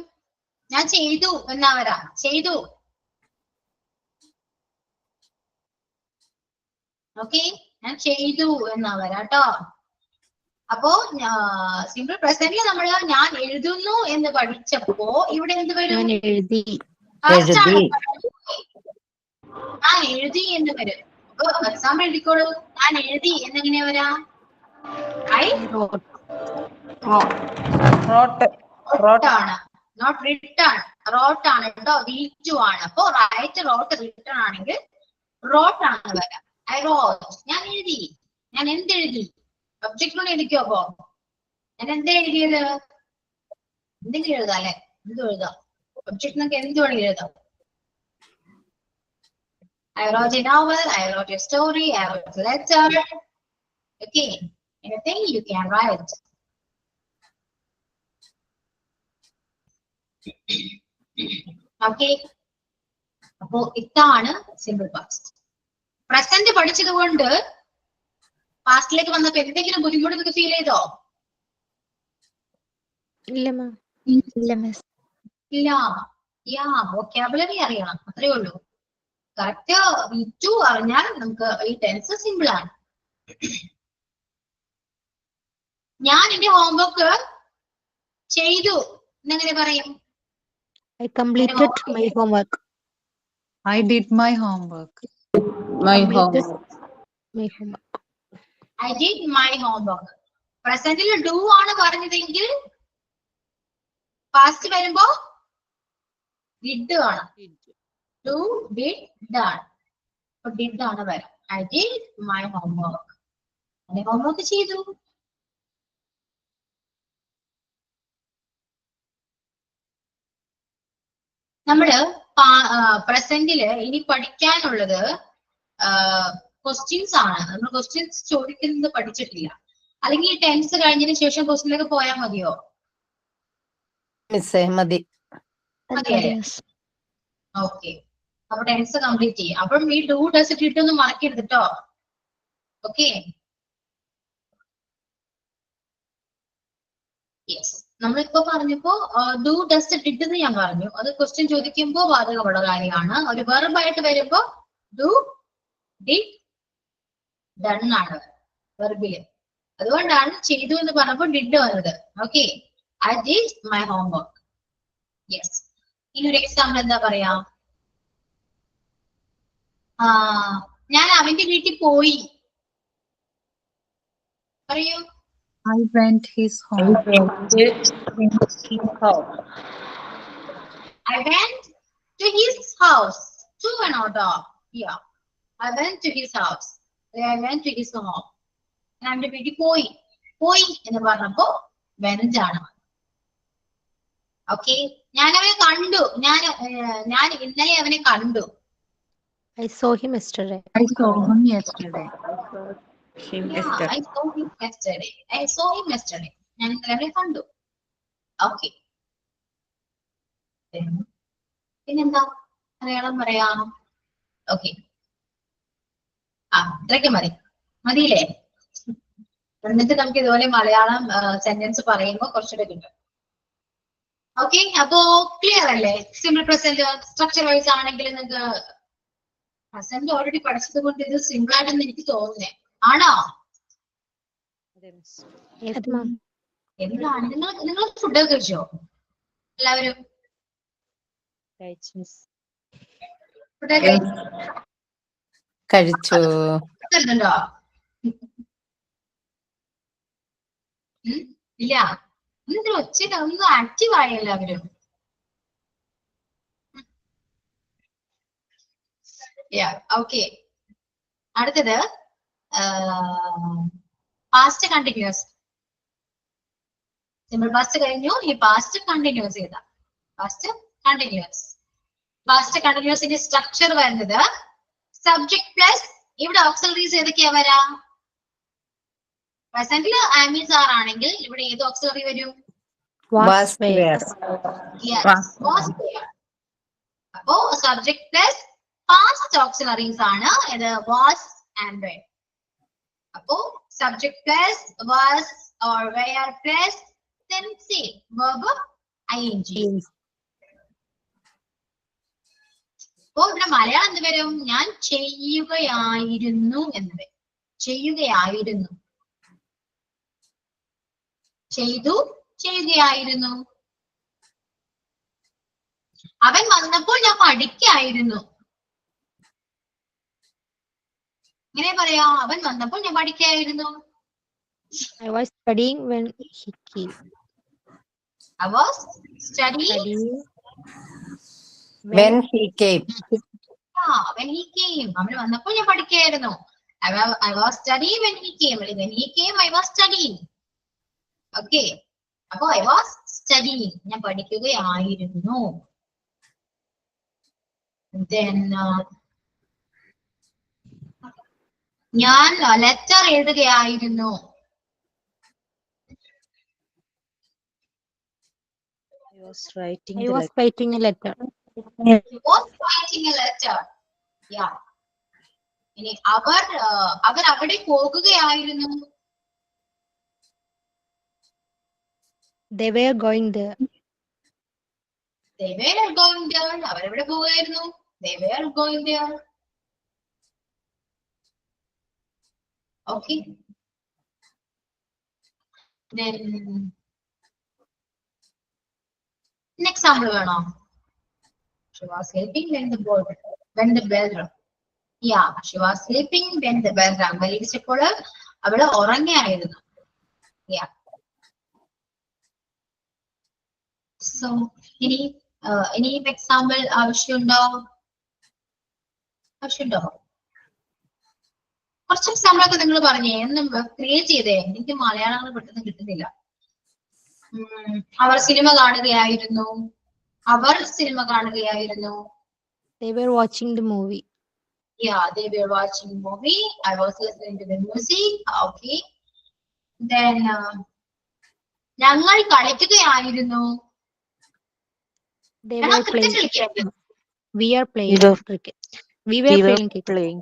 ഞാൻ ചെയ്തു എന്നാ വരാ. ചെയ്തു. ഓക്കെ, ഞാൻ ചെയ്തു എന്നാ വരാ കേട്ടോ. അപ്പോ സിമ്പിൾ പ്രസന്റിൽ നമ്മൾ ഞാൻ എഴുതുന്നു എന്ന് പഠിച്ചപ്പോ ഇവിടെ എന്ത് വരും? ഞാൻ എഴുതി. ഞാൻ എഴുതി എന്ന് വരും. അപ്പൊ എക്സാമ്പിൾ എഴുതിക്കോളൂ. ഞാൻ എഴുതി എന്നെങ്ങനെ വരാ? ആണ്, നോട്ട് റിട്ടൺ. റോട്ട് ആണ് കേട്ടോ, V2 ആണ്. അപ്പൊ റൈറ്റ്, റോട്ട്, റിട്ടൺ ആണെങ്കിൽ റോട്ട് ആണ് വരാം. ഐ റോട്ട്, ഞാൻ എഴുതി. ഞാൻ എന്തെഴുതി? സബ്ജക്റ്റിനോട് എഴുതിക്കോ. അപ്പോ ഞാൻ എന്താ എഴുതിയത്? എന്തെങ്കിലും എഴുതാം അല്ലെ? എന്തും എഴുതാം. സബ്ജക്റ്റിനൊക്കെ എന്ത് വേണമെങ്കിലും എഴുതാം. I wrote a novel, I wrote a story, I wrote a letter. Okay, anything you can write. Okay, അപ്പോ ഇതാണ് സിമ്പിൾ പാസ്റ്റ്. പ്രസന്റ് പഠിച്ചത് കൊണ്ട് പാസ്റ്റിലേക്ക് വന്നപ്പോ എന്തെങ്കിലും ബുദ്ധിമുട്ട് ഫീൽ ചെയ്തോ? ഇല്ല. വൊക്കാബുലറി അറിയണം, അത്രേ ഉള്ളൂ. കറക്റ്റ് V2 അറിഞ്ഞാൽ നമുക്ക് ഈ ടെൻസ് സിമ്പിൾ ആണ്. ഞാൻ എന്റെ ഹോംവർക്ക് ചെയ്തു എന്നെങ്ങനെ പറയും? I completed my homework. I did my homework. My homework. I did my homework. പ്രസന്റിൽ ഡു ആണ് പറഞ്ഞതെങ്കിൽ പാസ്റ്റ് വരുമ്പോ ഡിഡ് ആണ്. Do, did, done. അപ്പൊ did ആണ് വരാം. I did my homework. എന്റെ homework ചെയ്തു. നമ്മള് പ്രസന്റില് ഇനി പഠിക്കാനുള്ളത് ക്വസ്റ്റ്യൻസ് ആണ്. നമ്മൾ ക്വസ്റ്റ്യൻസ് ചോദിക്കുന്നത് പഠിച്ചിട്ടില്ല. അല്ലെങ്കിൽ ടെൻസ് കഴിഞ്ഞതിന് ശേഷം ക്വസ്റ്റ്യനിലേക്ക് പോയാൽ മതിയോ? മിസ്സേ മതി. മതിയല്ലേ? ഓക്കെ, അപ്പൊ ടെൻസ് കംപ്ലീറ്റ് ചെയ്യാം. അപ്പം ഈ ഡു ഡസ് ഇട്ട് ഒന്ന് മറക്കരുത് കേട്ടോ. Okay, yes. നമ്മളിപ്പോ പറഞ്ഞപ്പോ ഡു ഡസ് ഡിഡ് എന്ന് ഞാൻ പറഞ്ഞു. അത് ക്വസ്റ്റ്യൻ ചോദിക്കുമ്പോ ബാധകമുള്ള കാര്യമാണ്. ഒരു വെർബായിട്ട് വരുമ്പോ ഡു ഡിഡ് ഡൺ ആണ് വെർബില്. അതുകൊണ്ടാണ് ചെയ്തു എന്ന് പറഞ്ഞപ്പോ ഡിഡ് വന്നത്. Okay, I did my homework. Yes. ഇനി ഒരു എക്സാമ്പിൾ എന്താ പറയാ? ഞാൻ അവന്റെ വീട്ടിൽ പോയി. പറയൂ. I went his home. I went to his house. To and out of. Yeah. I went to his house. I went to his home. ഞാൻ അവന്റെ വീട്ടിൽ പോയി. പോയി എന്ന് പറഞ്ഞപ്പോ went ആണ്. ഓക്കെ, ഞാൻ അവനെ കണ്ടു. ഞാൻ ഇന്നലെ അവനെ കണ്ടു. I saw him yesterday. I saw him yesterday. Yeah, I saw him yesterday. I saw him yesterday. ഞാൻ ഇന്നലെ അവനെ കണ്ടു. ഓക്കെ, പിന്നെന്താ മലയാളം പറയാം? ഓക്കെ, ഇത്രയ്ക്ക് മതി. മതിയില്ലേ? എന്നിട്ട് നമുക്ക് ഇതുപോലെ മലയാളം സെന്റൻസ് പറയുമ്പോൾ കുറച്ചുകൂടെ കിട്ടും. ഓക്കെ, അപ്പോ ക്ലിയർ അല്ലേ? സിമ്പിൾ പ്രസന്റ് സ്ട്രക്ചർ വൈസ് ആണെങ്കിൽ നിങ്ങൾക്ക് പ്രസന്റ് ഓൾറെഡി പഠിച്ചത് കൊണ്ട് ഇത് സിമ്പിൾ ആയിട്ടെന്ന് എനിക്ക് തോന്നുന്നേ. ആണോ? Yes, ma'am. എന്താണ് നിങ്ങൾ ഫുഡ് കഴിച്ചോ എല്ലാവരും? ഫുഡ് കഴിച്ചു. കഴിക്കുന്നുണ്ടോ? ഇല്ല. ഇന്ന് ഒച്ച ഒന്ന് ആക്റ്റീവ് ആയി എല്ലാവരും. ഓക്കെ, അടുത്തത് പാസ്റ്റ് കണ്ടിന്യൂസ്. സിമ്പിൾ പാസ്റ്റ് കഴിഞ്ഞു. ഈ പാസ്റ്റ് കണ്ടിന്യൂസ് ചെയ്താ പാസ്റ്റ് കണ്ടിന്യൂസ്. പാസ്റ്റ് കണ്ടിന്യൂസിന്റെ സ്ട്രക്ചർ വരുന്നത് സബ്ജക്ട് പ്ലസ് ഇവിടെ ഓക്സിലറീസ് ഏതൊക്കെയാ വരാ? പ്രസന്റില് ആമീസ് ആർ ആണെങ്കിൽ ഇവിടെ ഏത് ഓക്സിലറി വരും? Was where. അപ്പോ സബ്ജക്ട് പ്ലസ് പാസ്റ്റ് ഓക്സിലറീസ് ആണ് ഇത് വാസ് ആൻഡ് വെയർ. അപ്പോ subject plus was or were plus then say verb ing. അപ്പോ ഇവിടെ മലയാളം എന്ത് വരും? ഞാൻ ചെയ്യുകയായിരുന്നു എന്ന് വരും. ചെയ്യുകയായിരുന്നു, ചെയ്തു, ചെയ്യുകയായിരുന്നു. അവൻ വന്നപ്പോൾ ഞാൻ പഠിക്കായിരുന്നു. ഇങ്ങനെ പറയാ, അവൻ വന്നപ്പോൾ ഞാൻ പഠിക്കായിരുന്നു. I was studying when he came. I was studying When he came. when he came. അവൻ വന്നപ്പോൾ ഞാൻ പഠിക്കായിരുന്നു. I was studying when he came. When he came, I was studying. Okay. അപ്പോ I was studying. ഞാൻ പഠിക്കുകയായിരുന്നു. Then ഞാൻ letter എഴുതുകയായിരുന്നു. I was writing I the was letter. writing a letter. He was writing a letter. Yeah. ഇനി അവർ അവിടെ പോകുകയായിരുന്നു. They were going there. They were going there. അവരെവിടെ പോകുകയായിരുന്നു? They were going there. Okay. Then next example വേണോ? She was sleeping when the bell rang. Yeah, she was sleeping when the bell rang. ബെല്ലിടിച്ചപ്പോൾ അവള് ഉറങ്ങായിരുന്നു. Yeah. So ഇനി example ആവശ്യമുണ്ടോ? ആവശ്യമുണ്ടോ? കുറച്ച് example ഒക്കെ നിങ്ങൾ പറഞ്ഞേ, ഒന്ന് ക്രിയേറ്റ് ചെയ്തേ. എനിക്ക് മലയാളങ്ങൾ പെട്ടെന്ന് കിട്ടുന്നില്ല. അവർ സിനിമ കാണുകയായിരുന്നു. അവർ സിനിമ കാണുകയായിരുന്നു. They were watching the movie. Yeah, they were watching movie. I was listening to the music. Okay. Then ഞങ്ങൾ കളിക്കുകയായിരുന്നു. They ഞങ്ങൾ were cricket playing. കളിക്കുകയായിരുന്നു. We are playing cricket. We were playing cricket. playing.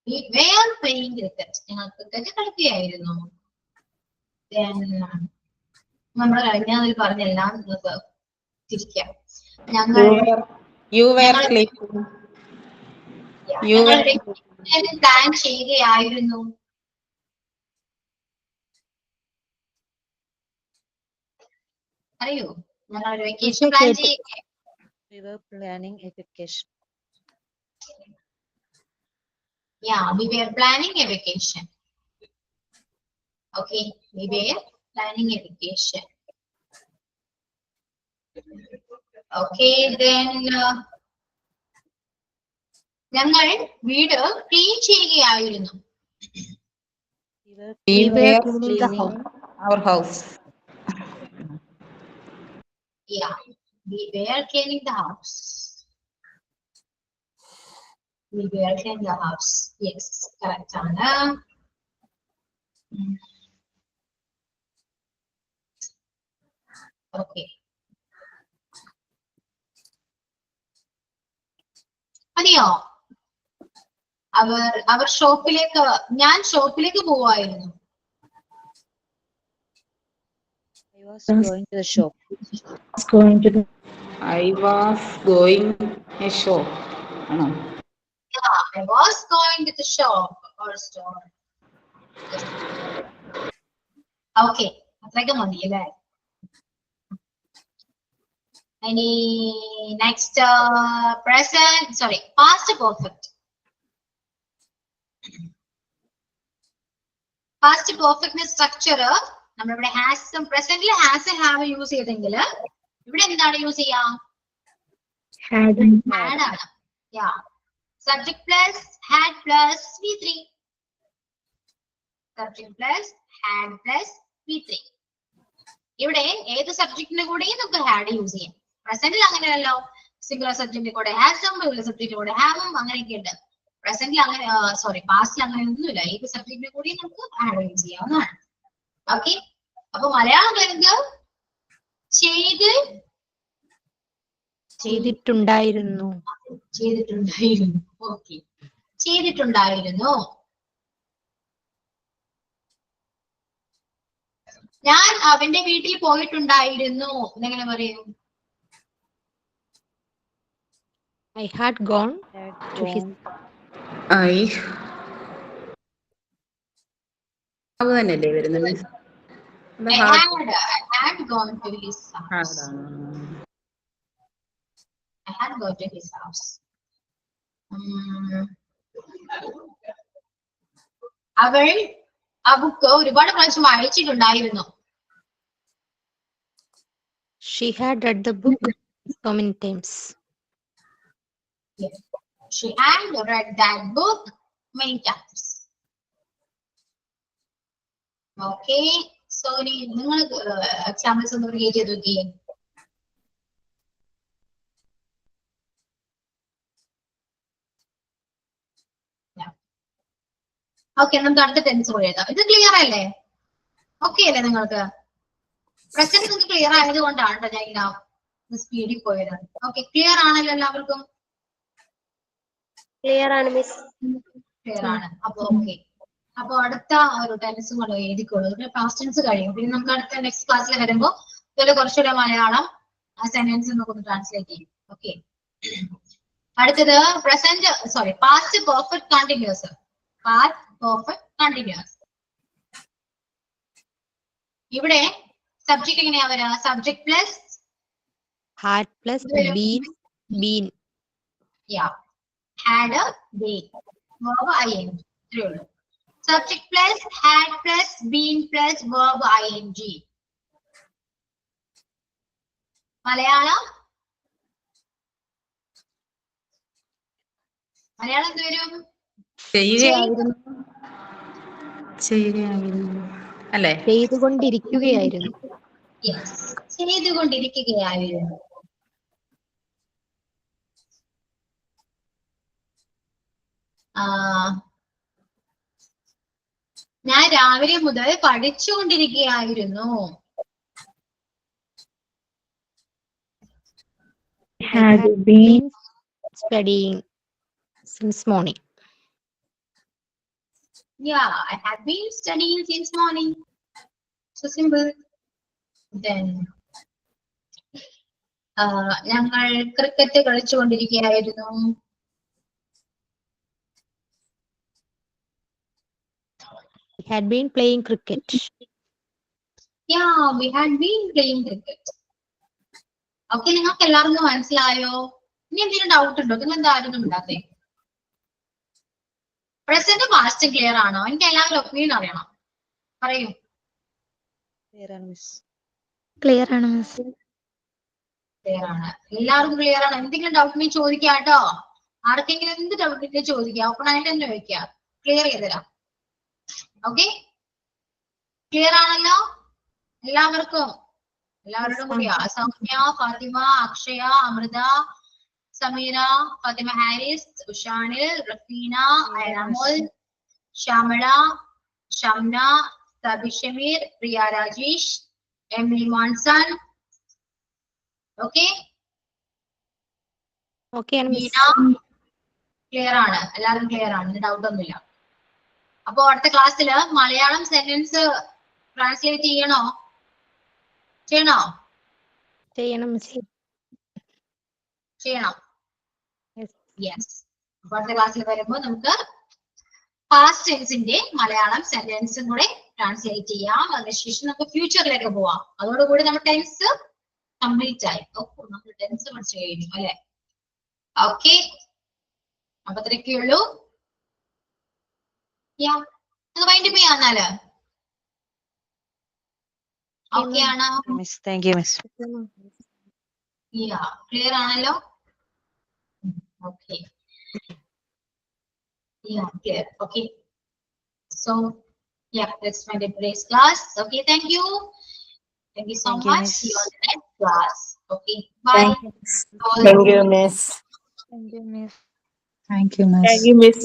We were playing cricket. ഞങ്ങൾ cricket കളിക്കുകയായിരുന്നു. Then നമ്മൾ കഴിഞ്ഞതിൽ പറഞ്ഞെല്ലാം നിങ്ങൾക്ക് തിരിക്കാം. ഞങ്ങൾ You were sleeping. ഞങ്ങൾ vacation plan ചെയ്യുകയായിരുന്നു. അറിയോ? ഞങ്ങൾ ഒരു വെക്കേഷൻ പ്ലാൻ ചെയ്യുക. We were planning a vacation. Yeah, we were planning a vacation. Okay, we were planning a vacation. Okay, then ഞങ്ങൾ വീട് ക്ലീൻ ചെയ്യുകയായിരുന്നു. We were cleaning the house. Our house. Yeah, we were cleaning the house. We were cleaning the house. Yes, correct ആണ്. Okay. അറിയോ? അവർ ഷോപ്പിലേക്ക്, ഞാൻ ഷോപ്പിലേക്ക് പോവായിരുന്നു. I was going to the shop. I was going a shop. Yeah, I was going to the shop or store. Okay, അത്രയൊക്കെ മതി അല്ലേ? Any next present, sorry, past perfect. Past perfect structure നമ്മളിവിടെ has, പ്രസന്റിൽ has have use ചെയ്തെങ്കിൽ ഇവിടെ എന്താണ് use ചെയ്യാ? Had. Had ആണ്. Yeah. Subject plus had plus V3. Subject plus had plus V3. ഇവിടെ ഏത് സബ്ജക്റ്റിന്റെ കൂടെയും നമുക്ക് ഹാഡ് യൂസ് ചെയ്യാം. പ്രസന്റിൽ അങ്ങനെയല്ലോ, സിംഗുലർ സബ്ജക്റ്റിന്റെ കൂടെ ഹാസും സിംഗുലർ സബ്ജക്റ്റിന്റെ കൂടെ ഹാവും അങ്ങനെയൊക്കെ ഉണ്ട്. പ്രസന്റിൽ അങ്ങനെ, സോറി പാസ്റ്റിൽ അങ്ങനെ ഒന്നുമില്ല. ഏത് സബ്ജക്റ്റിന്റെ കൂടെയും നമുക്ക് ഹാഡ് യൂസ് ചെയ്യാവുന്നതാണ്. ഓക്കെ, അപ്പൊ മലയാളം വരുന്നത് ചെയ്തിട്ടുണ്ടായിരുന്നു. ചെയ്തിട്ടുണ്ടായിരുന്നു. ഓക്കെ, ചെയ്തിട്ടുണ്ടായിരുന്നു. ഞാൻ അവന്റെ വീട്ടിൽ പോയിട്ടുണ്ടായിരുന്നു എന്നെങ്ങനെ പറയും? I had gone to his. അത് തന്നെയല്ലേ വരുന്നത്? I had gone to his house. I had gone to his house. അവൾ ആ ബുക്ക് ഒരുപാട് പ്രാവശ്യം വായിച്ചിട്ടുണ്ടായിരുന്നു. She had read the book so many times. Yes. She had read that book many times. Okay, so നിങ്ങൾ examples ഒന്ന് create ചെയ്ത് നോക്കിയേ. Okay, നമുക്ക് അടുത്ത ടെൻസ് കൂടെ എഴുതാം. ഇത് ക്ലിയർ അല്ലേ? ഓക്കെ അല്ലേ നിങ്ങൾക്ക്? പ്രസന്റ് നിങ്ങൾക്ക് ക്ലിയർ ആയത് കൊണ്ടാണ് കേട്ടോ ഞാൻ ഇങ്ങനെ സ്പീഡിൽ പോയത്. ഓക്കെ, ക്ലിയർ ആണല്ലോ എല്ലാവർക്കും? ക്ലിയർ ആണ് മിസ്. ക്ലിയർ ആണ്. അപ്പൊ ഓക്കെ, അപ്പൊ അടുത്ത ഒരു ടെൻസും കൂടെ എഴുതിക്കോളൂ. പാസ്റ്റ് ടെൻസ് കഴിയും. പിന്നെ നമുക്ക് അടുത്ത നെക്സ്റ്റ് ക്ലാസ്സിൽ വരുമ്പോ ഇതിൽ കുറച്ചുകൂടെ മലയാളം ആ സെന്റൻസ് നമുക്കൊന്ന് ട്രാൻസ്ലേറ്റ് ചെയ്യും. ഓക്കെ, അടുത്തത് present, sorry past perfect continuous. Past perfect continuous. ഇവിടെ സബ്ജക്ട് എങ്ങനെയാ വരാ? Subject plus Had plus been. Yeah, had a been. Verb ing. ഇത്രയേ ഉള്ളൂ. Subject plus had plus been plus verb ing. Malayalam Malayalam എന്ത് വരും? ചെയ്യുകയായിരുന്നു. ചെയ്യുകയായിരുന്നു അല്ലേ? ചെയ്തുകൊണ്ടിരിക്കുകയായിരുന്നു. യെസ്, ചെയ്തുകൊണ്ടിരിക്കുകയായിരുന്നു. ഞാൻ രാവിലെ മുതൽ പഠിച്ചുകൊണ്ടിരിക്കുകയായിരുന്നു. Had been Studying since morning. Yeah, I have been studying since morning. So simple. Then ഞങ്ങൾ cricket കളിച്ചുകൊണ്ടിരിക്കുകയായിരുന്നു. We had been playing cricket. Yeah, we had been playing cricket. Okay, നിങ്ങൾക്ക് എല്ലാവർക്കും മനസ്സിലായോ? ഇനി എന്തെങ്കിലും ഡൗട്ട് ഉണ്ടോ? നിങ്ങൾ എന്തായാലും ഉണ്ടാത്തേ. പ്രസന്റ് പാസ്റ്റ് ക്ലിയർ ആണോ? എനിക്ക് എല്ലാവരും ഒപ്പീനിയൻ അറിയണം. പറയൂ. Clear ആണ് മിസ്. ക്ലിയർ ആണ്. എല്ലാവർക്കും ക്ലിയർ ആണ്. എന്തെങ്കിലും ഡൗട്ട് ഉണ്ടെങ്കിൽ ചോദിക്കാം കേട്ടോ. ആർക്കെങ്കിലും എന്ത് ഡൗട്ട് ഉണ്ടെങ്കിൽ ചോദിക്കാം. ഓപ്പൺ ആയിട്ട് തന്നെ ചോദിക്കാം. ക്ലിയർ ചെയ്തുതരാം. ഓക്കെ, ക്ലിയർ ആണല്ലോ എല്ലാവർക്കും? എല്ലാവരോടും കൂടിയാ? Soumya, Fathima, Akshaya, Amrutha, Sameera, Fathima Haris, Ushanil, Rafeena, Ayanamol, Shyamala, Shamna, Sabi Shameer, Priya Rajesh, Emily Monson. Okay, Meena, clear ആണ്? എല്ലാവരും ക്ലിയർ ആണ്, ഡൗട്ട് ഒന്നുമില്ല. അപ്പൊ അടുത്ത ക്ലാസ്സില് മലയാളം സെന്റൻസ് ട്രാൻസ്ലേറ്റ് ചെയ്യണോ? ചെയ്യണം മിസ്. ചെയ്യണം. യെസ്. അപ്പൊ അടുത്ത ക്ലാസ്സിൽ വരുമ്പോൾ നമുക്ക് പാസ്റ്റ് ടെൻസിന്റെ മലയാളം സെന്റൻസും കൂടെ ട്രാൻസ്ലേറ്റ് ചെയ്യാം. അതിനുശേഷം നമുക്ക് ഫ്യൂച്ചറിലേക്ക് പോവാം. അതോടുകൂടി നമ്മുടെ ടെൻസ് കംപ്ലീറ്റ് ആയി. നമ്മൾ ടെൻസ് പഠിച്ചു കഴിഞ്ഞു അല്ലെ? ഓക്കെ, അപ്പൊ അത്രയൊക്കെയുള്ളൂ. വൈൻഡപ്പ് ചെയ്യാന്നാല് ഓക്കെ ആണോ? Thank you miss. ക്ലിയർ ആണല്ലോ? Okay, clear. Okay, so let's find a today's class. Okay, thank you so much. See you on the next class. Okay, bye. Thank you, miss. Thank you miss. Thank you, miss. Thank you, miss.